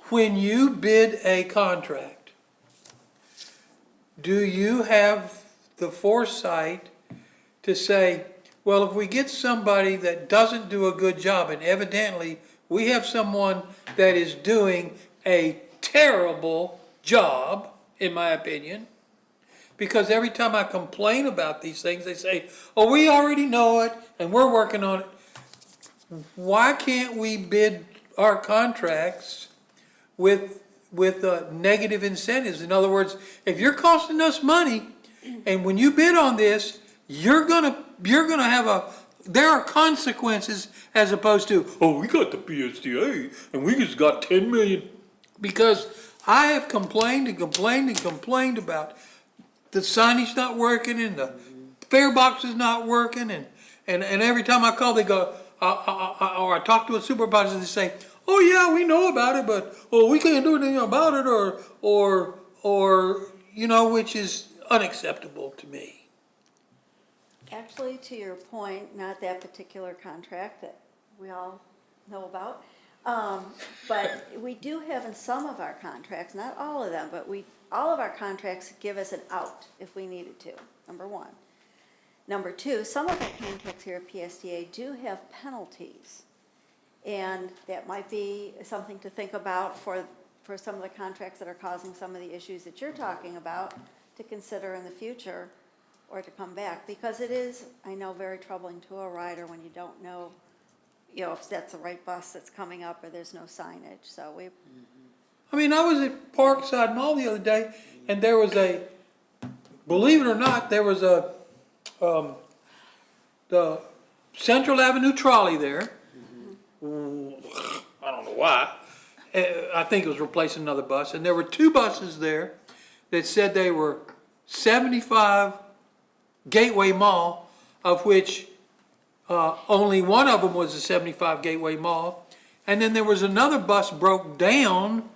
when you bid a contract, do you have the foresight to say, well, if we get somebody that doesn't do a good job, and evidently we have someone that is doing a terrible job, in my opinion, because every time I complain about these things, they say, oh, we already know it and we're working on it. Why can't we bid our contracts with negative incentives? In other words, if you're costing us money, and when you bid on this, you're gonna have there are consequences, as opposed to, oh, we got the PSTA and we just got 10 million. Because I have complained and complained and complained about the signage not working and the fare box is not working, and every time I call, they go, or I talk to a supervisor, they say, oh yeah, we know about it, but we can't do anything about it, or which is unacceptable to me. Actually, to your point, not that particular contract that we all know about, but we do have in some of our contracts, not all of them, but all of our contracts give us an out if we needed to, number one. Number two, some of our contracts here at PSTA do have penalties. And that might be something to think about for some of the contracts that are causing some of the issues that you're talking about, to consider in the future or to come back. Because it is, I know, very troubling to a rider when you don't know, if that's the right bus that's coming up or there's no signage. So I mean, I was at Parkside Mall the other day, and there was believe it or not, there was the Central Avenue trolley there. I don't know why. I think it was replacing another bus, and there were two buses there that said they were 75 Gateway Mall, of which only one of them was a 75 Gateway Mall. And then there was another bus broke down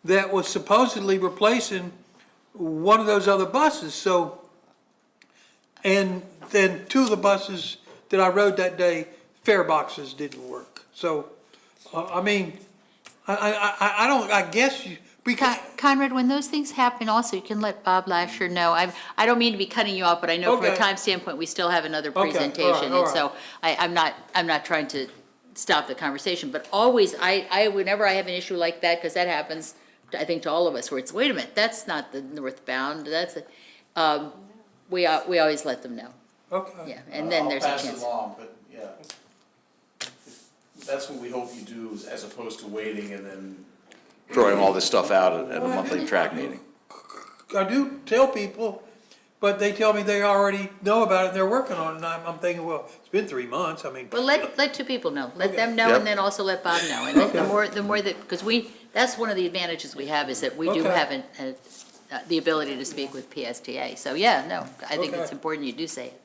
that was supposedly replacing one of those other buses. So, and then two of the buses that I rode that day, fare boxes didn't work. So, I mean, I guess Conrad, when those things happen, also, you can let Bob Lasher know. I don't mean to be cutting you off, but I know from a Okay. time standpoint, we still have another Okay, all right, presentation. all And so I'm not trying to stop the conversation, but always, whenever I have an issue like that, because that happens, I think, to all of us, where it's, wait a minute, that's not the northbound, we always let them know. Okay. Yeah, and then there's a I'll pass chance. it along, but yeah. That's what we hope you do, as opposed to waiting and then throwing all this stuff out at a monthly track meeting. I do tell people, but they tell me they already know about it and they're working on it. And I'm thinking, well, it's been 3 months. I mean, Well, let two people know. Let them know, Yep. and then also let Bob know. And the more that, because that's one of the advantages we have, is that we do Okay. have the ability to speak with PSTA. So, yeah, no, I think it's Okay. important you do say it.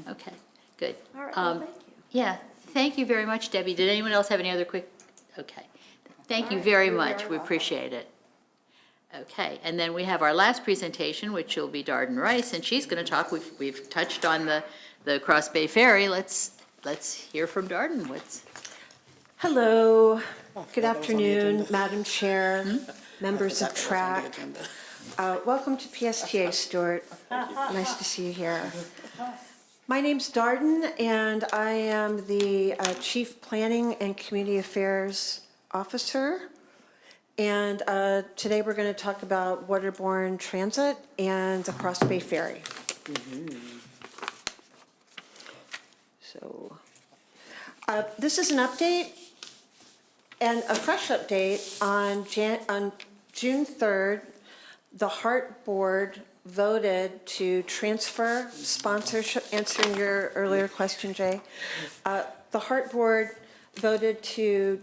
Okay, good. all right, well, thank you. Yeah, thank you very much, Debbie. Did anyone else have any other quick? Okay. Thank you All right, very you're much. very We welcome. appreciate it. Okay, and then we have our last presentation, which will be Darden Rice, and she's going to talk. We've touched on the Cross Bay Ferry. Let's let's hear from Darden. What's, Hello, good that was on the afternoon, agenda. Madam Chair, members of That was on the TRAC. agenda. Welcome to PSTA, Stuart. Nice to see you here. My name's Darden, and I am the Chief Planning and Community Affairs Officer. And today we're going to talk about waterborne transit and the Cross Bay Ferry. So, this is an update and a fresh update on June 3rd. The HART Board voted to transfer sponsorship, answering your earlier question, Jay. The HART Board voted to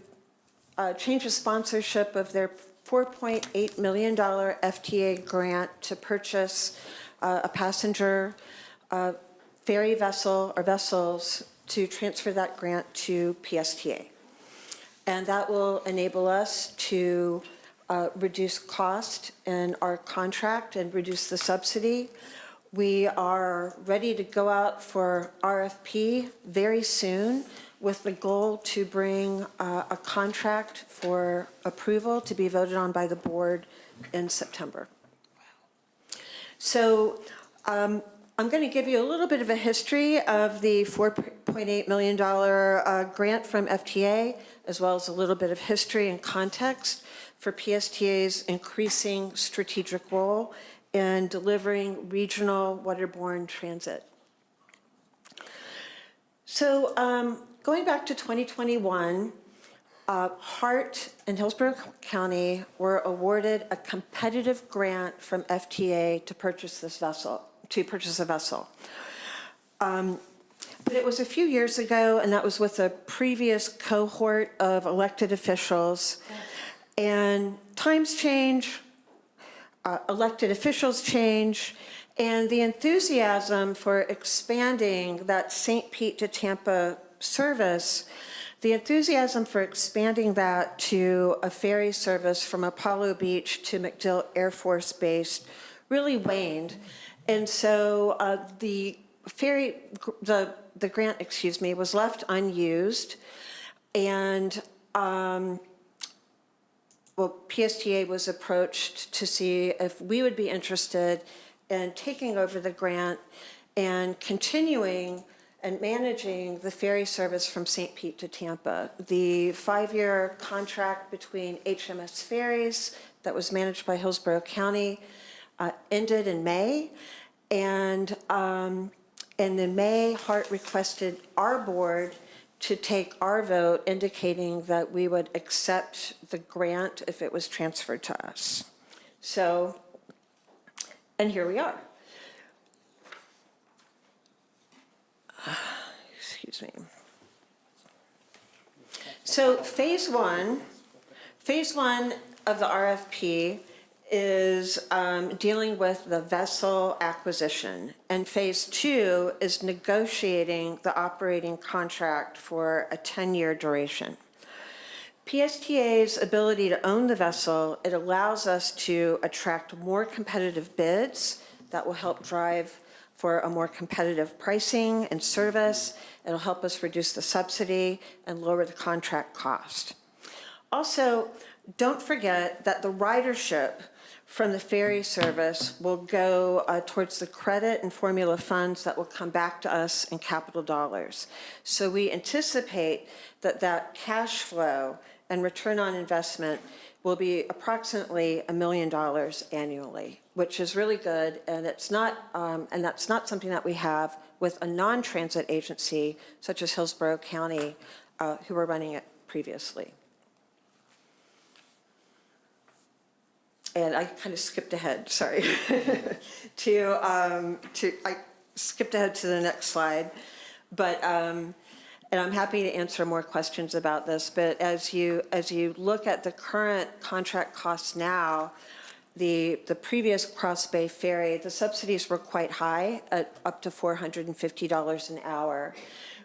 change the sponsorship of their $4.8 million FTA grant to purchase a passenger ferry vessel or vessels, to transfer that grant to PSTA. And that will enable us to reduce cost in our contract and reduce the subsidy. We are ready to go out for RFP very soon with the goal to bring a contract for approval to be voted on by the board in September. So I'm going to give you a little bit of a history of the $4.8 million grant from FTA, as well as a little bit of history and context for PSTA's increasing strategic role in delivering regional waterborne transit. So going back to 2021, HART and Hillsborough County were awarded a competitive grant from FTA to purchase a vessel. But it was a few years ago, and that was with a previous cohort of elected officials. And times change, elected officials change, and the enthusiasm for expanding that St. Pete to Tampa service, the enthusiasm for expanding that to a ferry service from Apollo Beach to MacDill Air Force Base really waned. And so the grant, was left unused. And PSTA was approached to see if we would be interested in taking over the grant and continuing and managing the ferry service from St. Pete to Tampa. The 5-year contract between HMS Ferries that was managed by Hillsborough County ended in May. And in May, HART requested our board to take our vote, indicating that we would accept the grant if it was transferred to us. So, and here we are. Excuse me. So phase one of the RFP is dealing with the vessel acquisition, and phase two is negotiating the operating contract for a 10-year duration. PSTA's ability to own the vessel, it allows us to attract more competitive bids that will help drive for a more competitive pricing and service. It'll help us reduce the subsidy and lower the contract cost. Also, don't forget that the ridership from the ferry service will go towards the credit and formula funds that will come back to us in capital dollars. So we anticipate that that cash flow and return on investment will be approximately $1 million annually, which is really good, and it's not, and that's not something that we have with a non-transit agency such as Hillsborough County, who were running it previously. And I kind of skipped ahead, sorry, I skipped ahead to the next slide, but, and I'm happy to answer more questions about this, but as you look at the current contract costs now, the previous Cross Bay Ferry, the subsidies were quite high, at up to $450 an hour.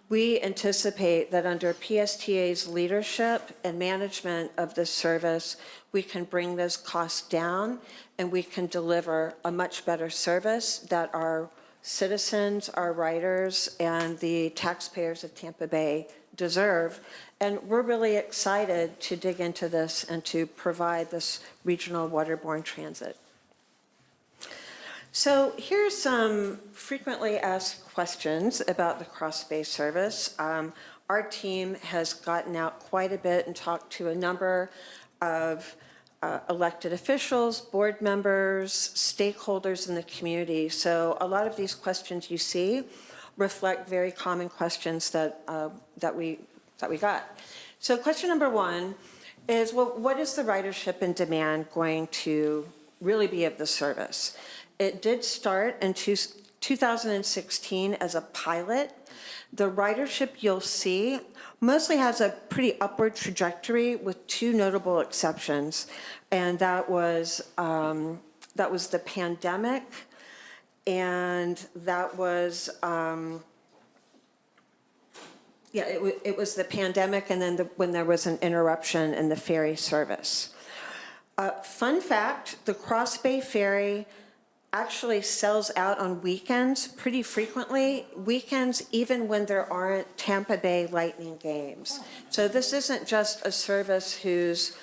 We anticipate that under PSTA's leadership and management of this service, we can bring those costs down and we can deliver a much better service that our citizens, our riders, and the taxpayers of Tampa Bay deserve. And we're really excited to dig into this and to provide this regional waterborne transit. So here's some frequently asked questions about the Cross Bay service. Our team has gotten out quite a bit and talked to a number of elected officials, board members, stakeholders in the community. So a lot of these questions you see reflect very common questions that we got. So question number one is, well, what is the ridership and demand going to really be of the service? It did start in 2016 as a pilot. The ridership you'll see mostly has a pretty upward trajectory with two notable exceptions. And that was the pandemic, and that was, it was the pandemic, and then when there was an interruption in the ferry service. Fun fact, the Cross Bay Ferry actually sells out on weekends pretty frequently, weekends even when there aren't Tampa Bay Lightning games. So this isn't just a service whose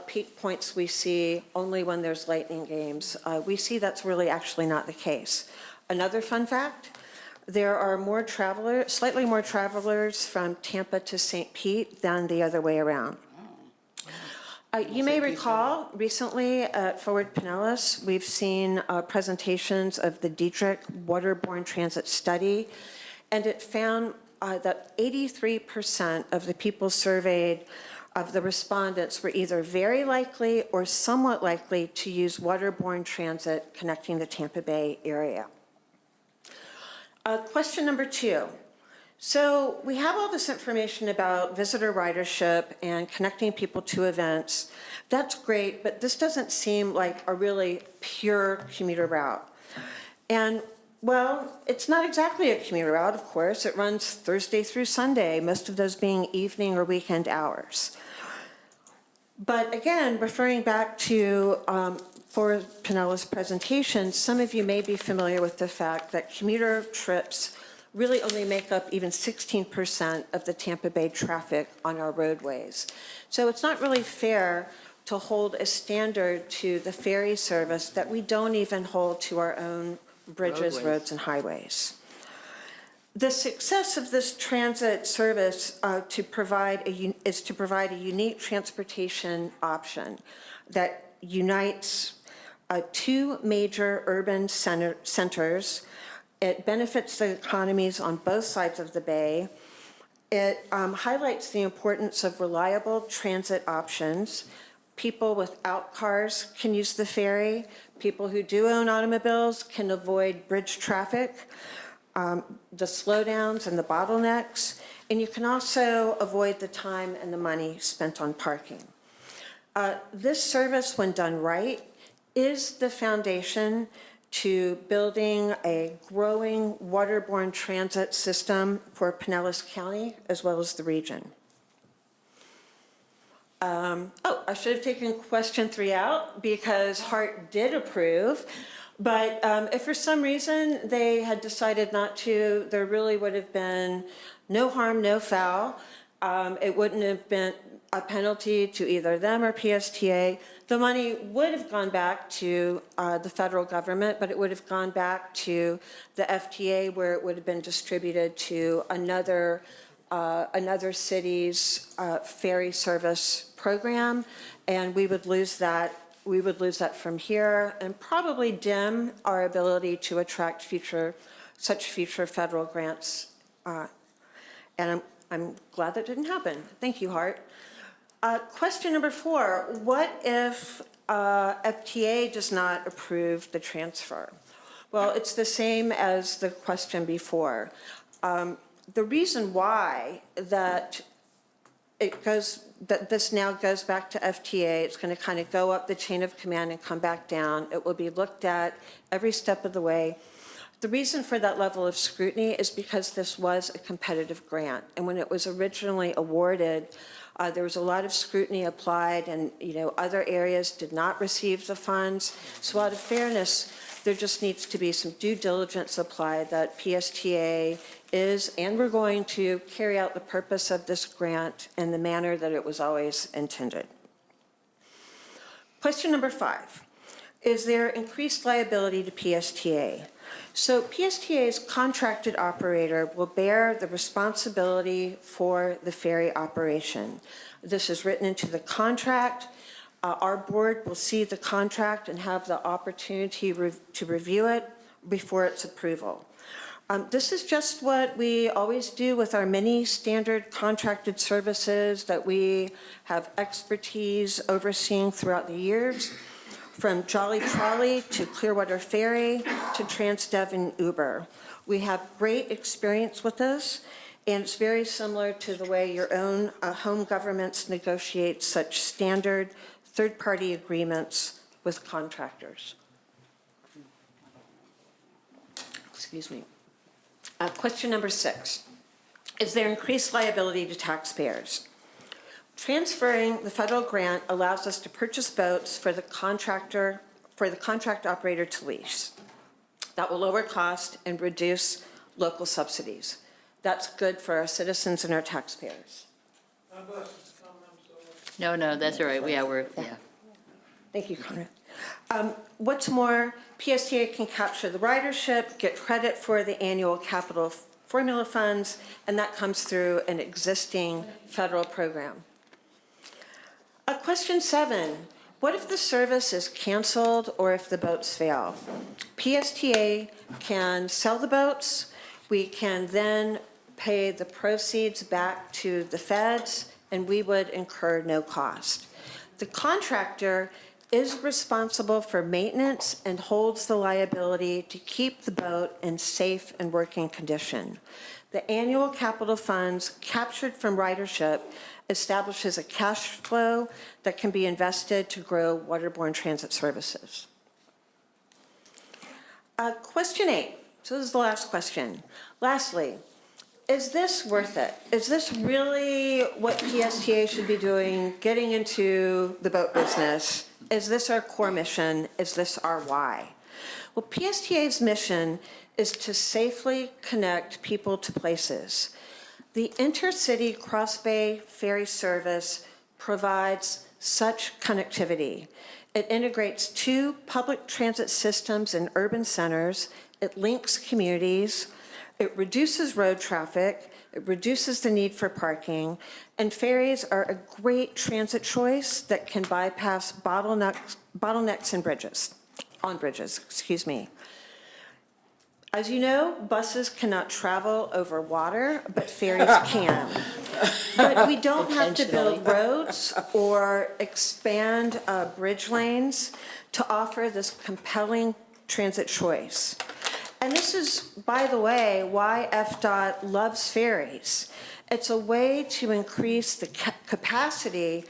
peak points we see only when there's Lightning games. We see that's really actually not the case. Another fun fact, there are more travelers, slightly more travelers from Tampa to St. Pete than the other way around. You may recall recently at Forward Pinellas, we've seen presentations of the Dietrich Waterborne Transit Study, and it found that 83% of the people surveyed of the respondents were either very likely or somewhat likely to use waterborne transit connecting the Tampa Bay area. Question number two. So we have all this information about visitor ridership and connecting people to events. That's great, but this doesn't seem like a really pure commuter route. And well, it's not exactly a commuter route, of course. It runs Thursday through Sunday, most of those being evening or weekend hours. But again, referring back to Forward Pinellas' presentation, some of you may be familiar with the fact that commuter trips really only make up even 16% of the Tampa Bay traffic on our roadways. So it's not really fair to hold a standard to the ferry service that we don't even hold to our own bridges, Roadways. roads, and highways. The success of this transit service is to provide a unique transportation option that unites two major urban centers. It benefits the economies on both sides of the bay. It highlights the importance of reliable transit options. People without cars can use the ferry. People who do own automobiles can avoid bridge traffic, the slowdowns and the bottlenecks, and you can also avoid the time and the money spent on parking. This service, when done right, is the foundation to building a growing waterborne transit system for Pinellas County as well as the region. I should have taken question 3 out because Hart did approve, but if for some reason they had decided not to, there really would have been no harm, no foul. It wouldn't have been a penalty to either them or PSTA. The money would have gone back to the federal government, but it would have gone back to the FTA where it would have been distributed to another city's ferry service program, and we would lose that. We would lose that from here and probably dim our ability to attract such future federal grants. And I'm glad that didn't happen. Thank you, Hart. Question number 4, what if FTA does not approve the transfer? Well, it's the same as the question before. The reason why that this now goes back to FTA, it's going to kind of go up the chain of command and come back down. It will be looked at every step of the way. The reason for that level of scrutiny is because this was a competitive grant. And when it was originally awarded, there was a lot of scrutiny applied, and other areas did not receive the funds. So out of fairness, There just needs to be some due diligence applied that PSTA is, and we're going to carry out the purpose of this grant in the manner that it was always intended. Question number 5. Is there increased liability to PSTA? So PSTA's contracted operator will bear the responsibility for the ferry operation. This is written into the contract. Our board will see the contract and have the opportunity to review it before its approval. This is just what we always do with our many standard contracted services that we have expertise overseeing throughout the years, from Jolly Trolley to Clearwater Ferry to Trans-Devon Uber. We have great experience with this, and it's very similar to the way your own home governments negotiate such standard third-party agreements with contractors. Excuse me. Question number 6. Is there increased liability to taxpayers? Transferring the federal grant allows us to purchase boats for the contract operator to lease. That will lower cost and reduce local subsidies. That's good for our citizens and our taxpayers. No, that's all right, yeah. Thank you, Conrad. What's more, PSTA can capture the ridership, get credit for the annual capital formula funds, and that comes through an existing federal program. Question 7, what if the service is canceled or if the boats fail? PSTA can sell the boats. We can then pay the proceeds back to the feds, and we would incur no cost. The contractor is responsible for maintenance and holds the liability to keep the boat in safe and working condition. The annual capital funds captured from ridership establishes a cash flow that can be invested to grow waterborne transit services. Question 8, so this is the last question. Lastly, is this worth it? Is this really what PSTA should be doing, getting into the boat business? Is this our core mission? Is this our why? Well, PSTA's mission is to safely connect people to places. The intercity cross-bay ferry service provides such connectivity. It integrates 2 public transit systems in urban centers. It links communities. It reduces road traffic. It reduces the need for parking. And ferries are a great transit choice that can bypass bottlenecks on bridges. As you know, buses cannot travel over water, but ferries can. But we don't have to build roads or expand bridge lanes to offer this compelling transit choice. And this is, by the way, why FDOT loves ferries. It's a way to increase the capacity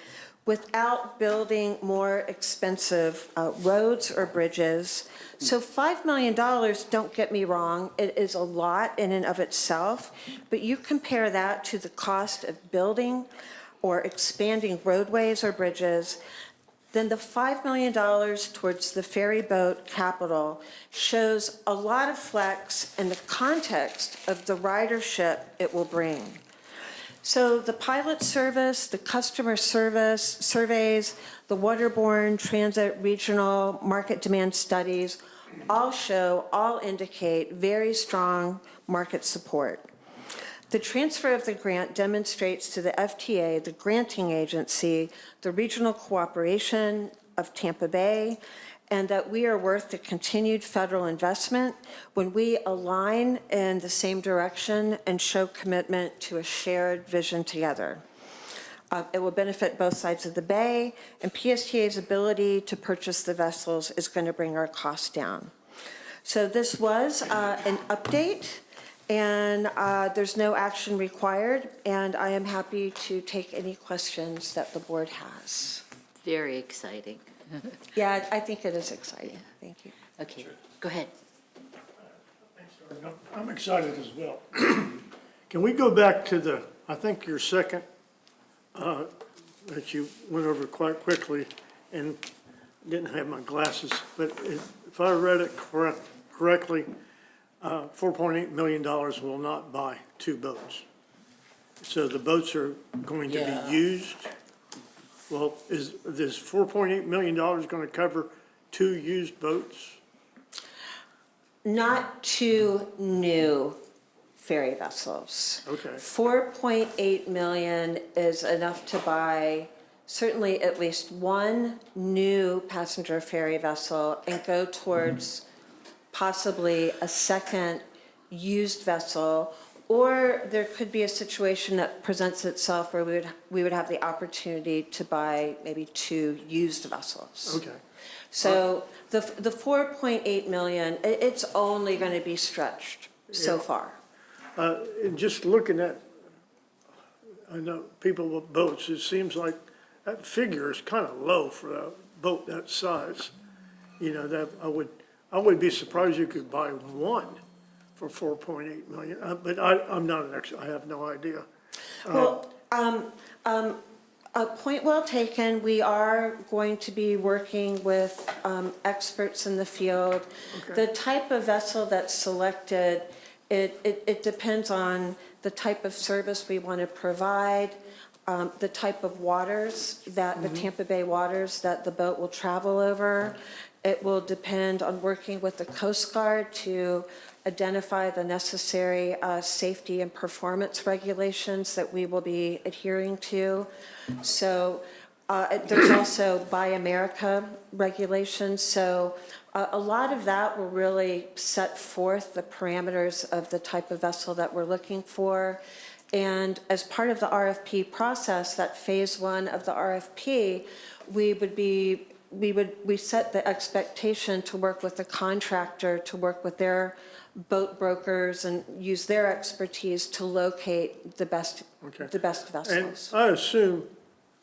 without building more expensive roads or bridges. So $5 million, don't get me wrong, it is a lot in and of itself, but you compare that to the cost of building or expanding roadways or bridges, then the $5 million towards the ferry boat capital shows a lot of flex in the context of the ridership it will bring. So the pilot service, the customer service surveys, the waterborne transit regional market demand studies all indicate very strong market support. The transfer of the grant demonstrates to the FTA, the granting agency, the regional cooperation of Tampa Bay, and that we are worth the continued federal investment when we align in the same direction and show commitment to a shared vision together. It will benefit both sides of the bay, and PSTA's ability to purchase the vessels is going to bring our costs down. So this was an update, and there's no action required, and I am happy to take any questions that the board has. Very exciting. Yeah, I think it is exciting. Thank you. Okay, go ahead. I'm excited as well. Can we go back to I think your second, that you went over quite quickly, and didn't have my glasses, but if I read it correctly, $4.8 million will not buy 2 boats. So the boats are going to be used. Well, is this $4.8 million going to cover 2 used boats? Not 2 new ferry vessels. Okay. 4.8 million is enough to buy certainly at least 1 new passenger ferry vessel and go towards possibly a second used vessel. Or there could be a situation that presents itself where we would have the opportunity to buy maybe 2 used vessels. Okay. So the 4.8 million, it's only going to be stretched so far. And just looking at, I know people with boats, it seems like that figure is kind of low for a boat that size. You know, that I would be surprised you could buy 1 for 4.8 million, but I'm not an expert, I have no idea. Well, a point well taken. We are going to be working with experts in the field. Okay. The type of vessel that's selected, it depends on the type of service we want to provide, the type of waters that, the Tampa Bay waters that the boat will travel over. It will depend on working with the Coast Guard to identify the necessary safety and performance regulations that we will be adhering to. So there's also Buy America regulations. So a lot of that will really set forth the parameters of the type of vessel that we're looking for. And as part of the RFP process, that phase 1 of the RFP, we set the expectation to work with the contractor, to work with their boat brokers and use their expertise to locate the best Okay. vessels. And I assume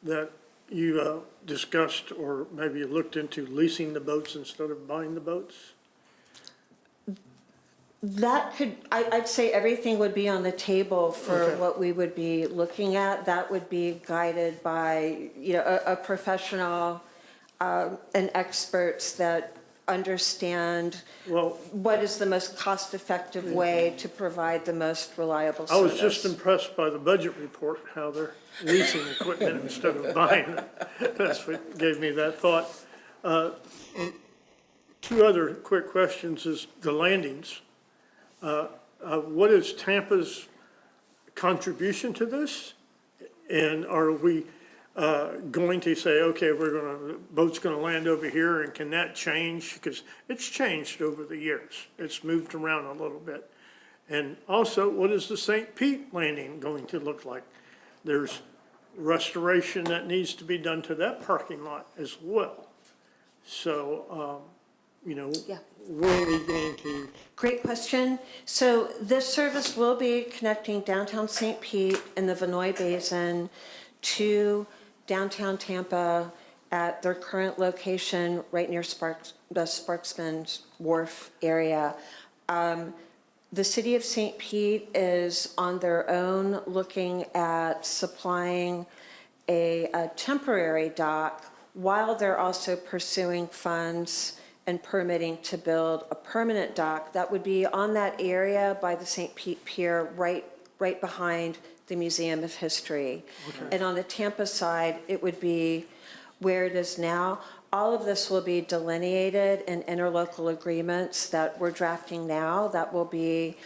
that you discussed or maybe looked into leasing the boats instead of buying the boats? That could, I'd say everything would be on the table for Okay. what we would be looking at. That would be guided by, a professional and experts that understand Well, what is the most cost-effective way to provide the most reliable I was service. just impressed by the budget report, how they're leasing equipment instead of buying it. That's what gave me that thought. 2 other quick questions is the landings. What is Tampa's contribution to this? And are we going to say, okay, boat's gonna land over here, and can that change? Because it's changed over the years. It's moved around a little bit. And also, what is the St. Pete landing going to look like? There's restoration that needs to be done to that parking lot as well. So, Yeah. where are we going to? Great question. So this service will be connecting downtown St. Pete and the Vanoy Basin to downtown Tampa at their current location right near the Sparksman Wharf area. The city of St. Pete is on their own looking at supplying a temporary dock while they're also pursuing funds and permitting to build a permanent dock that would be on that area by the St. Pete Pier, right behind the Museum of History. And on the Tampa side, it would be where it is now. All of this will be delineated in interlocal agreements that we're drafting now that will be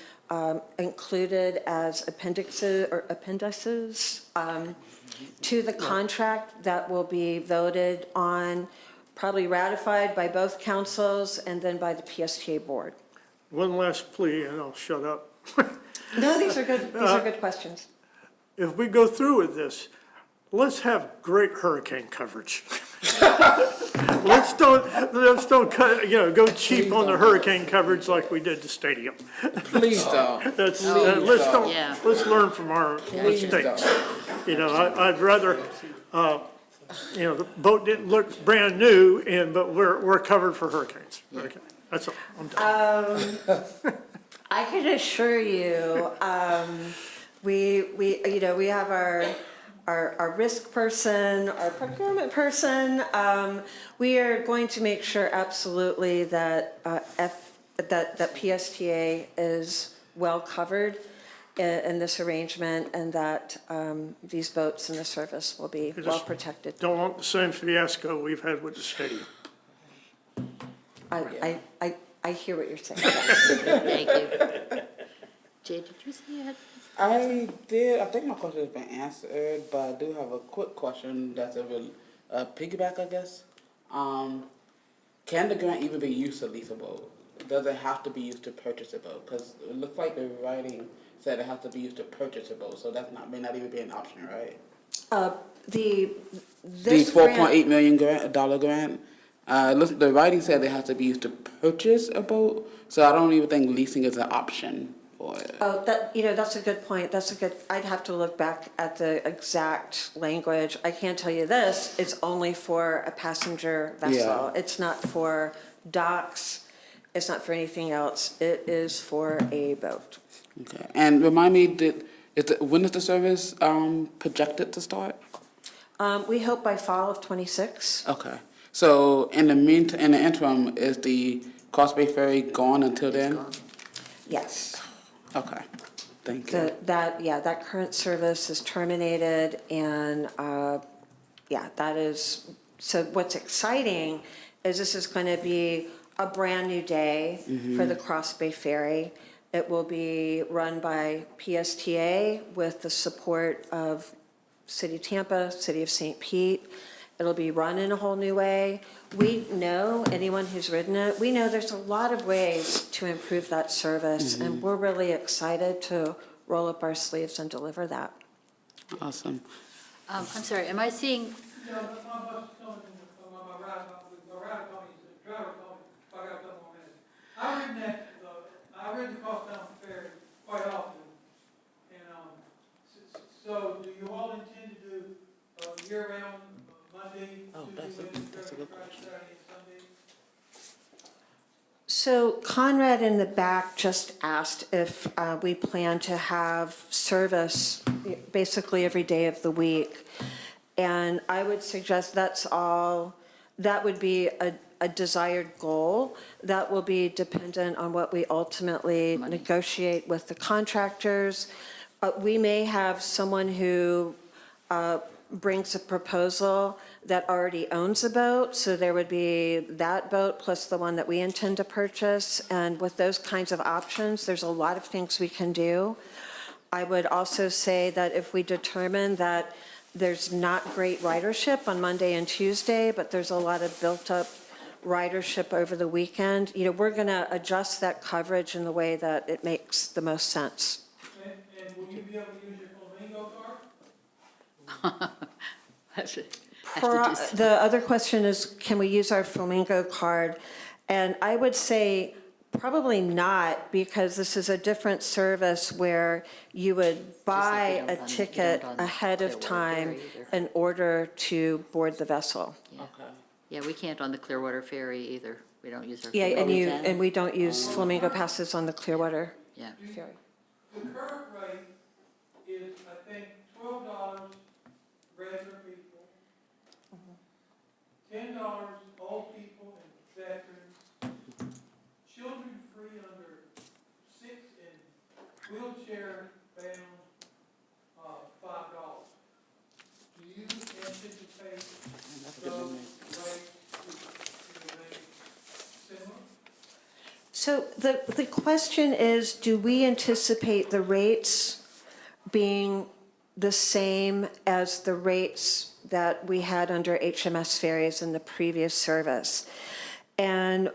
included as appendices to the contract that will be voted on, probably ratified by both councils and then by the PSTA board. One last plea, and I'll shut up. No, these are good questions. If we go through with this, let's have great hurricane coverage. Let's don't cut, go cheap on the hurricane coverage like we did the stadium. Please don't. Yeah. Let's learn from our mistakes. I'd rather, the boat didn't look brand new, but we're covered for hurricanes. Okay, that's all, I'm done. I can assure you, we have our risk person, our procurement person. We are going to make sure absolutely that, that PSTA is well covered in this arrangement, and that these boats in the service will be well protected. Don't want the same fiasco we've had with the stadium. I hear what you're saying. Thank you. Jay, did you say you had? I did, I think my question has been answered, but I do have a quick question that's a real, piggyback, I guess. Can the grant even be used to lease a boat? Does it have to be used to purchase a boat? Because it looks like the writing said it has to be used to purchase a boat, so that's not, may not even be an option, right? The This grant, $4.8 million grant, look, the writing said it has to be used to purchase a boat, so I don't even think leasing is an option for it. oh, that, that's a good point. I'd have to look back at the exact language. I can't tell you this, it's only for a passenger vessel. Yeah. It's not for docks, it's not for anything else. It is for a boat. Okay, and remind me, when is the service projected to start? We hope by fall of '26. Okay, so in the interim, is the Cross Bay Ferry gone until then? Yes. Okay, thank you. That current service is terminated, and, that is, so what's exciting is this is going to be a brand-new day for the Cross Bay Ferry. It will be run by PSTA with the support of City of Tampa, City of St. Pete. It'll be run in a whole new way. We know, anyone who's ridden it, we know there's a lot of ways to improve that service, and we're really excited to roll up our sleeves and deliver that. Awesome. I'm sorry, am I seeing, Yeah, but my bus is coming from my ride, my ride company, the driver company, so I got a couple more minutes. I read the Crosstown Fair quite often, and, so do you all intend to do, year-round, Monday, Tuesday, Wednesday, Friday, Saturday, and Sunday? So Conrad in the back just asked if we plan to have service basically every day of the week. And I would suggest that would be a desired goal. That will be dependent on what we ultimately negotiate with the contractors. We may have someone who brings a proposal that already owns a boat, so there would be that boat plus the one that we intend to purchase. And with those kinds of options, there's a lot of things we can do. I would also say that if we determine that there's not great ridership on Monday and Tuesday, but there's a lot of built-up ridership over the weekend, we're going to adjust that coverage in the way that it makes the most sense. And will you be able to use your Flamingo card? The other question is, can we use our Flamingo card? And I would say probably not, because this is a different service where you would buy a ticket ahead of time in order to board the vessel. yeah, we can't on the Clearwater Ferry either. We don't use our. Yeah, Ferry. and we don't use Flamingo passes on the Clearwater Yeah. Ferry. The current rate is, I think, $12 regular people, $10 old people and veterans, children free under 6 and wheelchair bound, $5. Do you anticipate those rates to remain similar? So the question is, do we anticipate the rates being the same as the rates that we had under HMS ferries in the previous service? And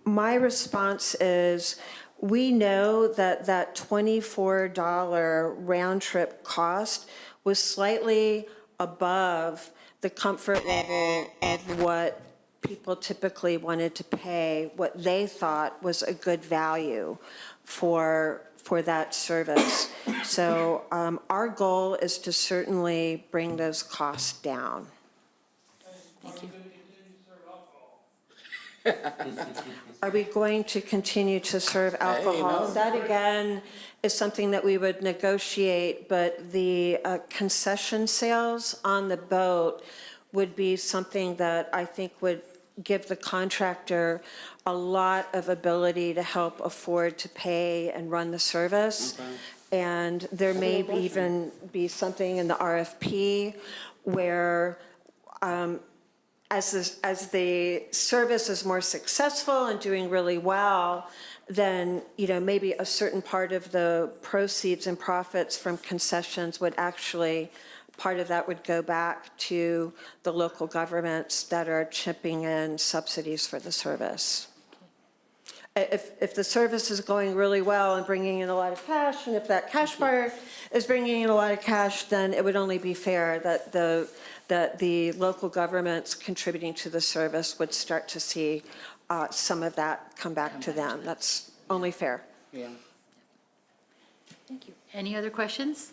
my response is, we know that that $24 round trip cost was slightly above the comfort level of what people typically wanted to pay, what they thought was a good value for that service. So our goal is to certainly bring those costs down. Thank you. Are we going to continue to serve alcohol? no. That, again, is something that we would negotiate, but the concession sales on the boat would be something that I think would give the contractor a lot of ability to help afford to pay and run the service. And there may even be something in the RFP where as the service is more successful and doing really well, then, maybe a certain part of the proceeds and profits from concessions would actually, part of that would go back to the local governments that are chipping in subsidies for the service. If the service is going really well and bringing in a lot of cash, and if that cash bar is bringing in a lot of cash, then it would only be fair that the local governments contributing to the service would start to see some of that come back to them. That's only fair. Yeah. Thank you. Any other questions?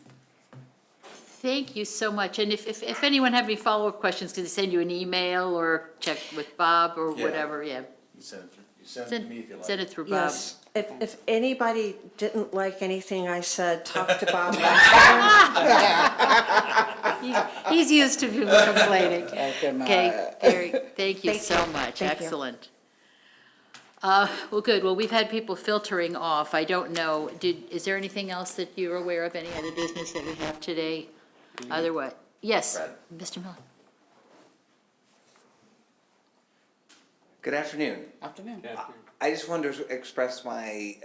Thank you so much. And if anyone have any follow-up questions, can they send you an email or check with Bob or Yeah. whatever? Yeah. You send it to me if you like. Send it through Bob. Yes, if anybody didn't like anything I said, talk to Bob. He's used to people complaining. I cannot. Okay, Gary, thank you Thank so you. much. Thank you. Excellent. Well, good. Well, we've had people filtering off. I don't know, is there anything else that you're aware of, any other business that we have today? Otherwise, yes, Mr. Miller. Good afternoon. Afternoon. I just wanted to express my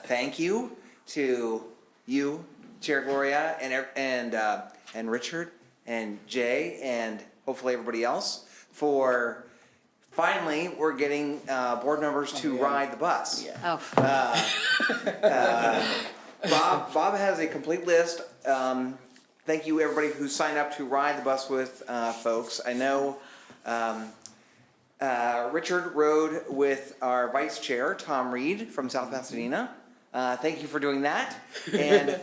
thank you to you, Chair Gloria, and Richard, and Jay, and hopefully everybody else, for finally we're getting board members to ride the bus. Oh, Bob has a complete list. Thank you, everybody who signed up to ride the bus with folks. I know Richard rode with our vice chair, Tom Reed from South Pasadena. Thank you for doing that. And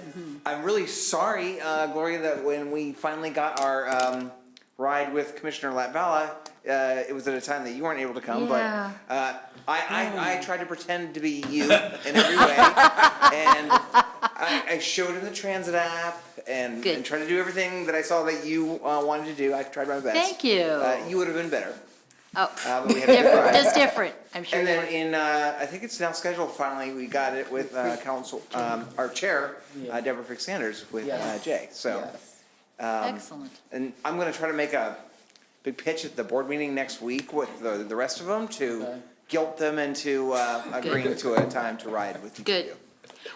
I'm really sorry, Gloria, that when we finally got our ride with Commissioner Latvala, it was at a time that you weren't able to come. Yeah. But I tried to pretend to be you in every way. And I showed him the transit app and Good. tried to do everything that I saw that you wanted to do. I tried my best. Thank you. You would have been better. Oh, But we had a good different, ride. just different, I'm sure. And you then were. in, I think it's now scheduled, finally, we got it with council, our chair, Deborah Fick Sanders with Yes. Jay, so. Yes. Excellent. And I'm gonna try to make a big pitch at the board meeting next week with the rest of them to Okay. guilt them into agreeing to a time to ride with each of Good. you.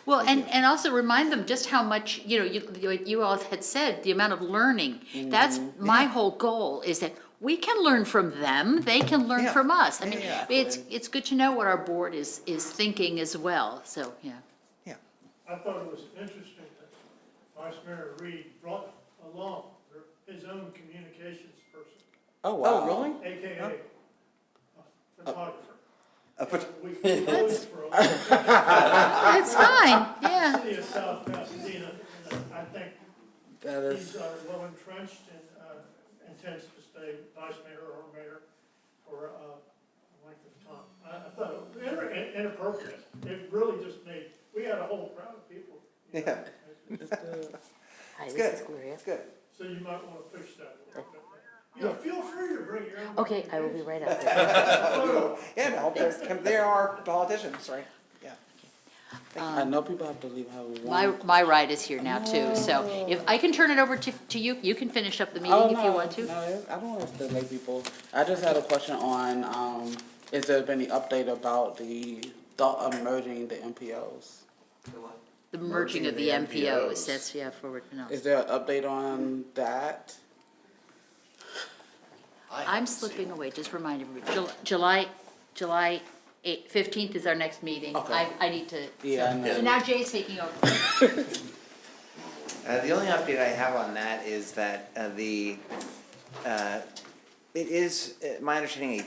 Well, and also remind them just how much, you all had said, the amount of learning. That's my whole goal, is that we can learn from them, they can learn Yeah. from us. I mean, Yeah. it's good to know what our board is thinking as well, so, yeah. I thought it was interesting that Vice Mayor Reed brought along his own communications person, Oh, wow. really? AKA a photographer. But We know it for a long time. It's fine, yeah. City of South Pasadena, and I think That is, he's well entrenched and intends to stay vice mayor or mayor for a length of time. I thought it was inappropriate. It really just made, we had a whole crowd of people. you know. Yeah. Hi, It's this good, is Gloria. it's good. So you might want to fix that a little bit. You know, feel free to bring your own. Okay, I will be right up there. Photo. Yeah, no, there are politicians, right? Yeah. I know people have to leave how we want. My ride is here now too, so if I can turn it over to you, you can finish up the meeting if you want to. No, I don't want to delay people. I just had a question on, is there been any update about the thought of merging the MPOs? The merging of the MPOs, that's, yeah, forward now. Is there an update on that? I'm slipping away, just remind everybody, July 15th is our next meeting. Okay. I need to. Yeah, I know. So now Jay's taking over. The only update I have on that is that it is, my understanding, a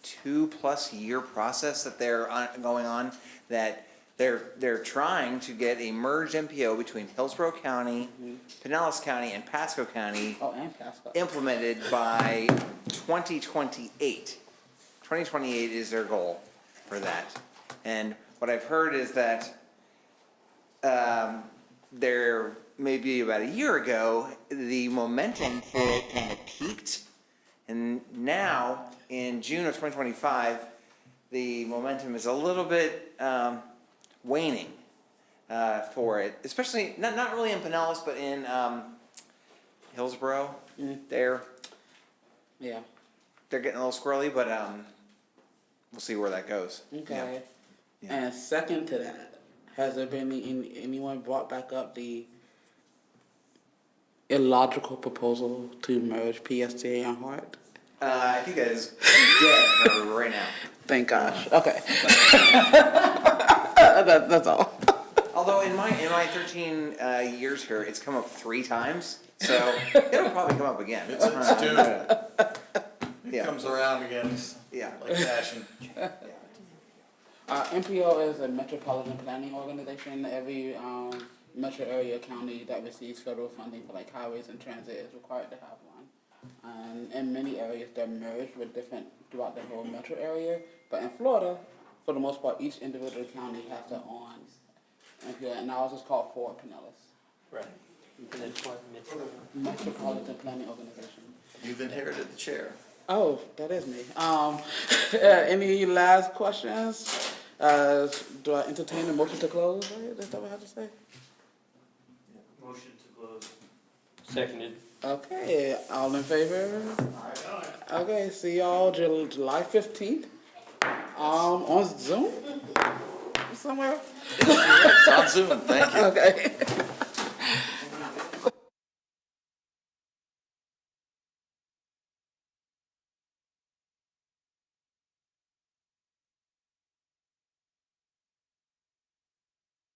two-plus year process that they're going on, that they're trying to get a merged MPO between Hillsborough County, Pinellas County, and Pasco County Oh, and Pasco. implemented by 2028. 2028 is their goal for that. And what I've heard is that there, maybe about a year ago, the momentum for it kind of peaked. And now, in June of 2025, the momentum is a little bit waning for it, especially, not really in Pinellas, but in Hillsborough. They're Yeah, getting a little squirrely, but we'll see where that goes. okay. Yeah. And second to that, has there been anyone brought back up the illogical proposal to merge PSTA and Hart? I think that is dead for right now. Thank gosh, okay. That's all. Although in my 13 years here, it's come up 3 times, so it'll probably come up again. It's due. Yeah. Comes around again, Yeah. like fashion. MPO is a metropolitan planning organization. Every metro area county that receives federal funding for like highways and transit is required to have one. And in many areas, they're merged with different throughout the whole metro area. But in Florida, for the most part, each individual county has their own MPO, and ours is called Fort Pinellas. Right. Metropolitan Planning Organization. You've inherited the chair. Oh, that is me. Any last questions? Do I entertain a motion to close? Right? Is that what I have to say? Motion to close. Seconded. Okay, all in favor? Okay, see y'all July 15th. On Zoom? Somewhere? It's on Zoom, thank you. Okay.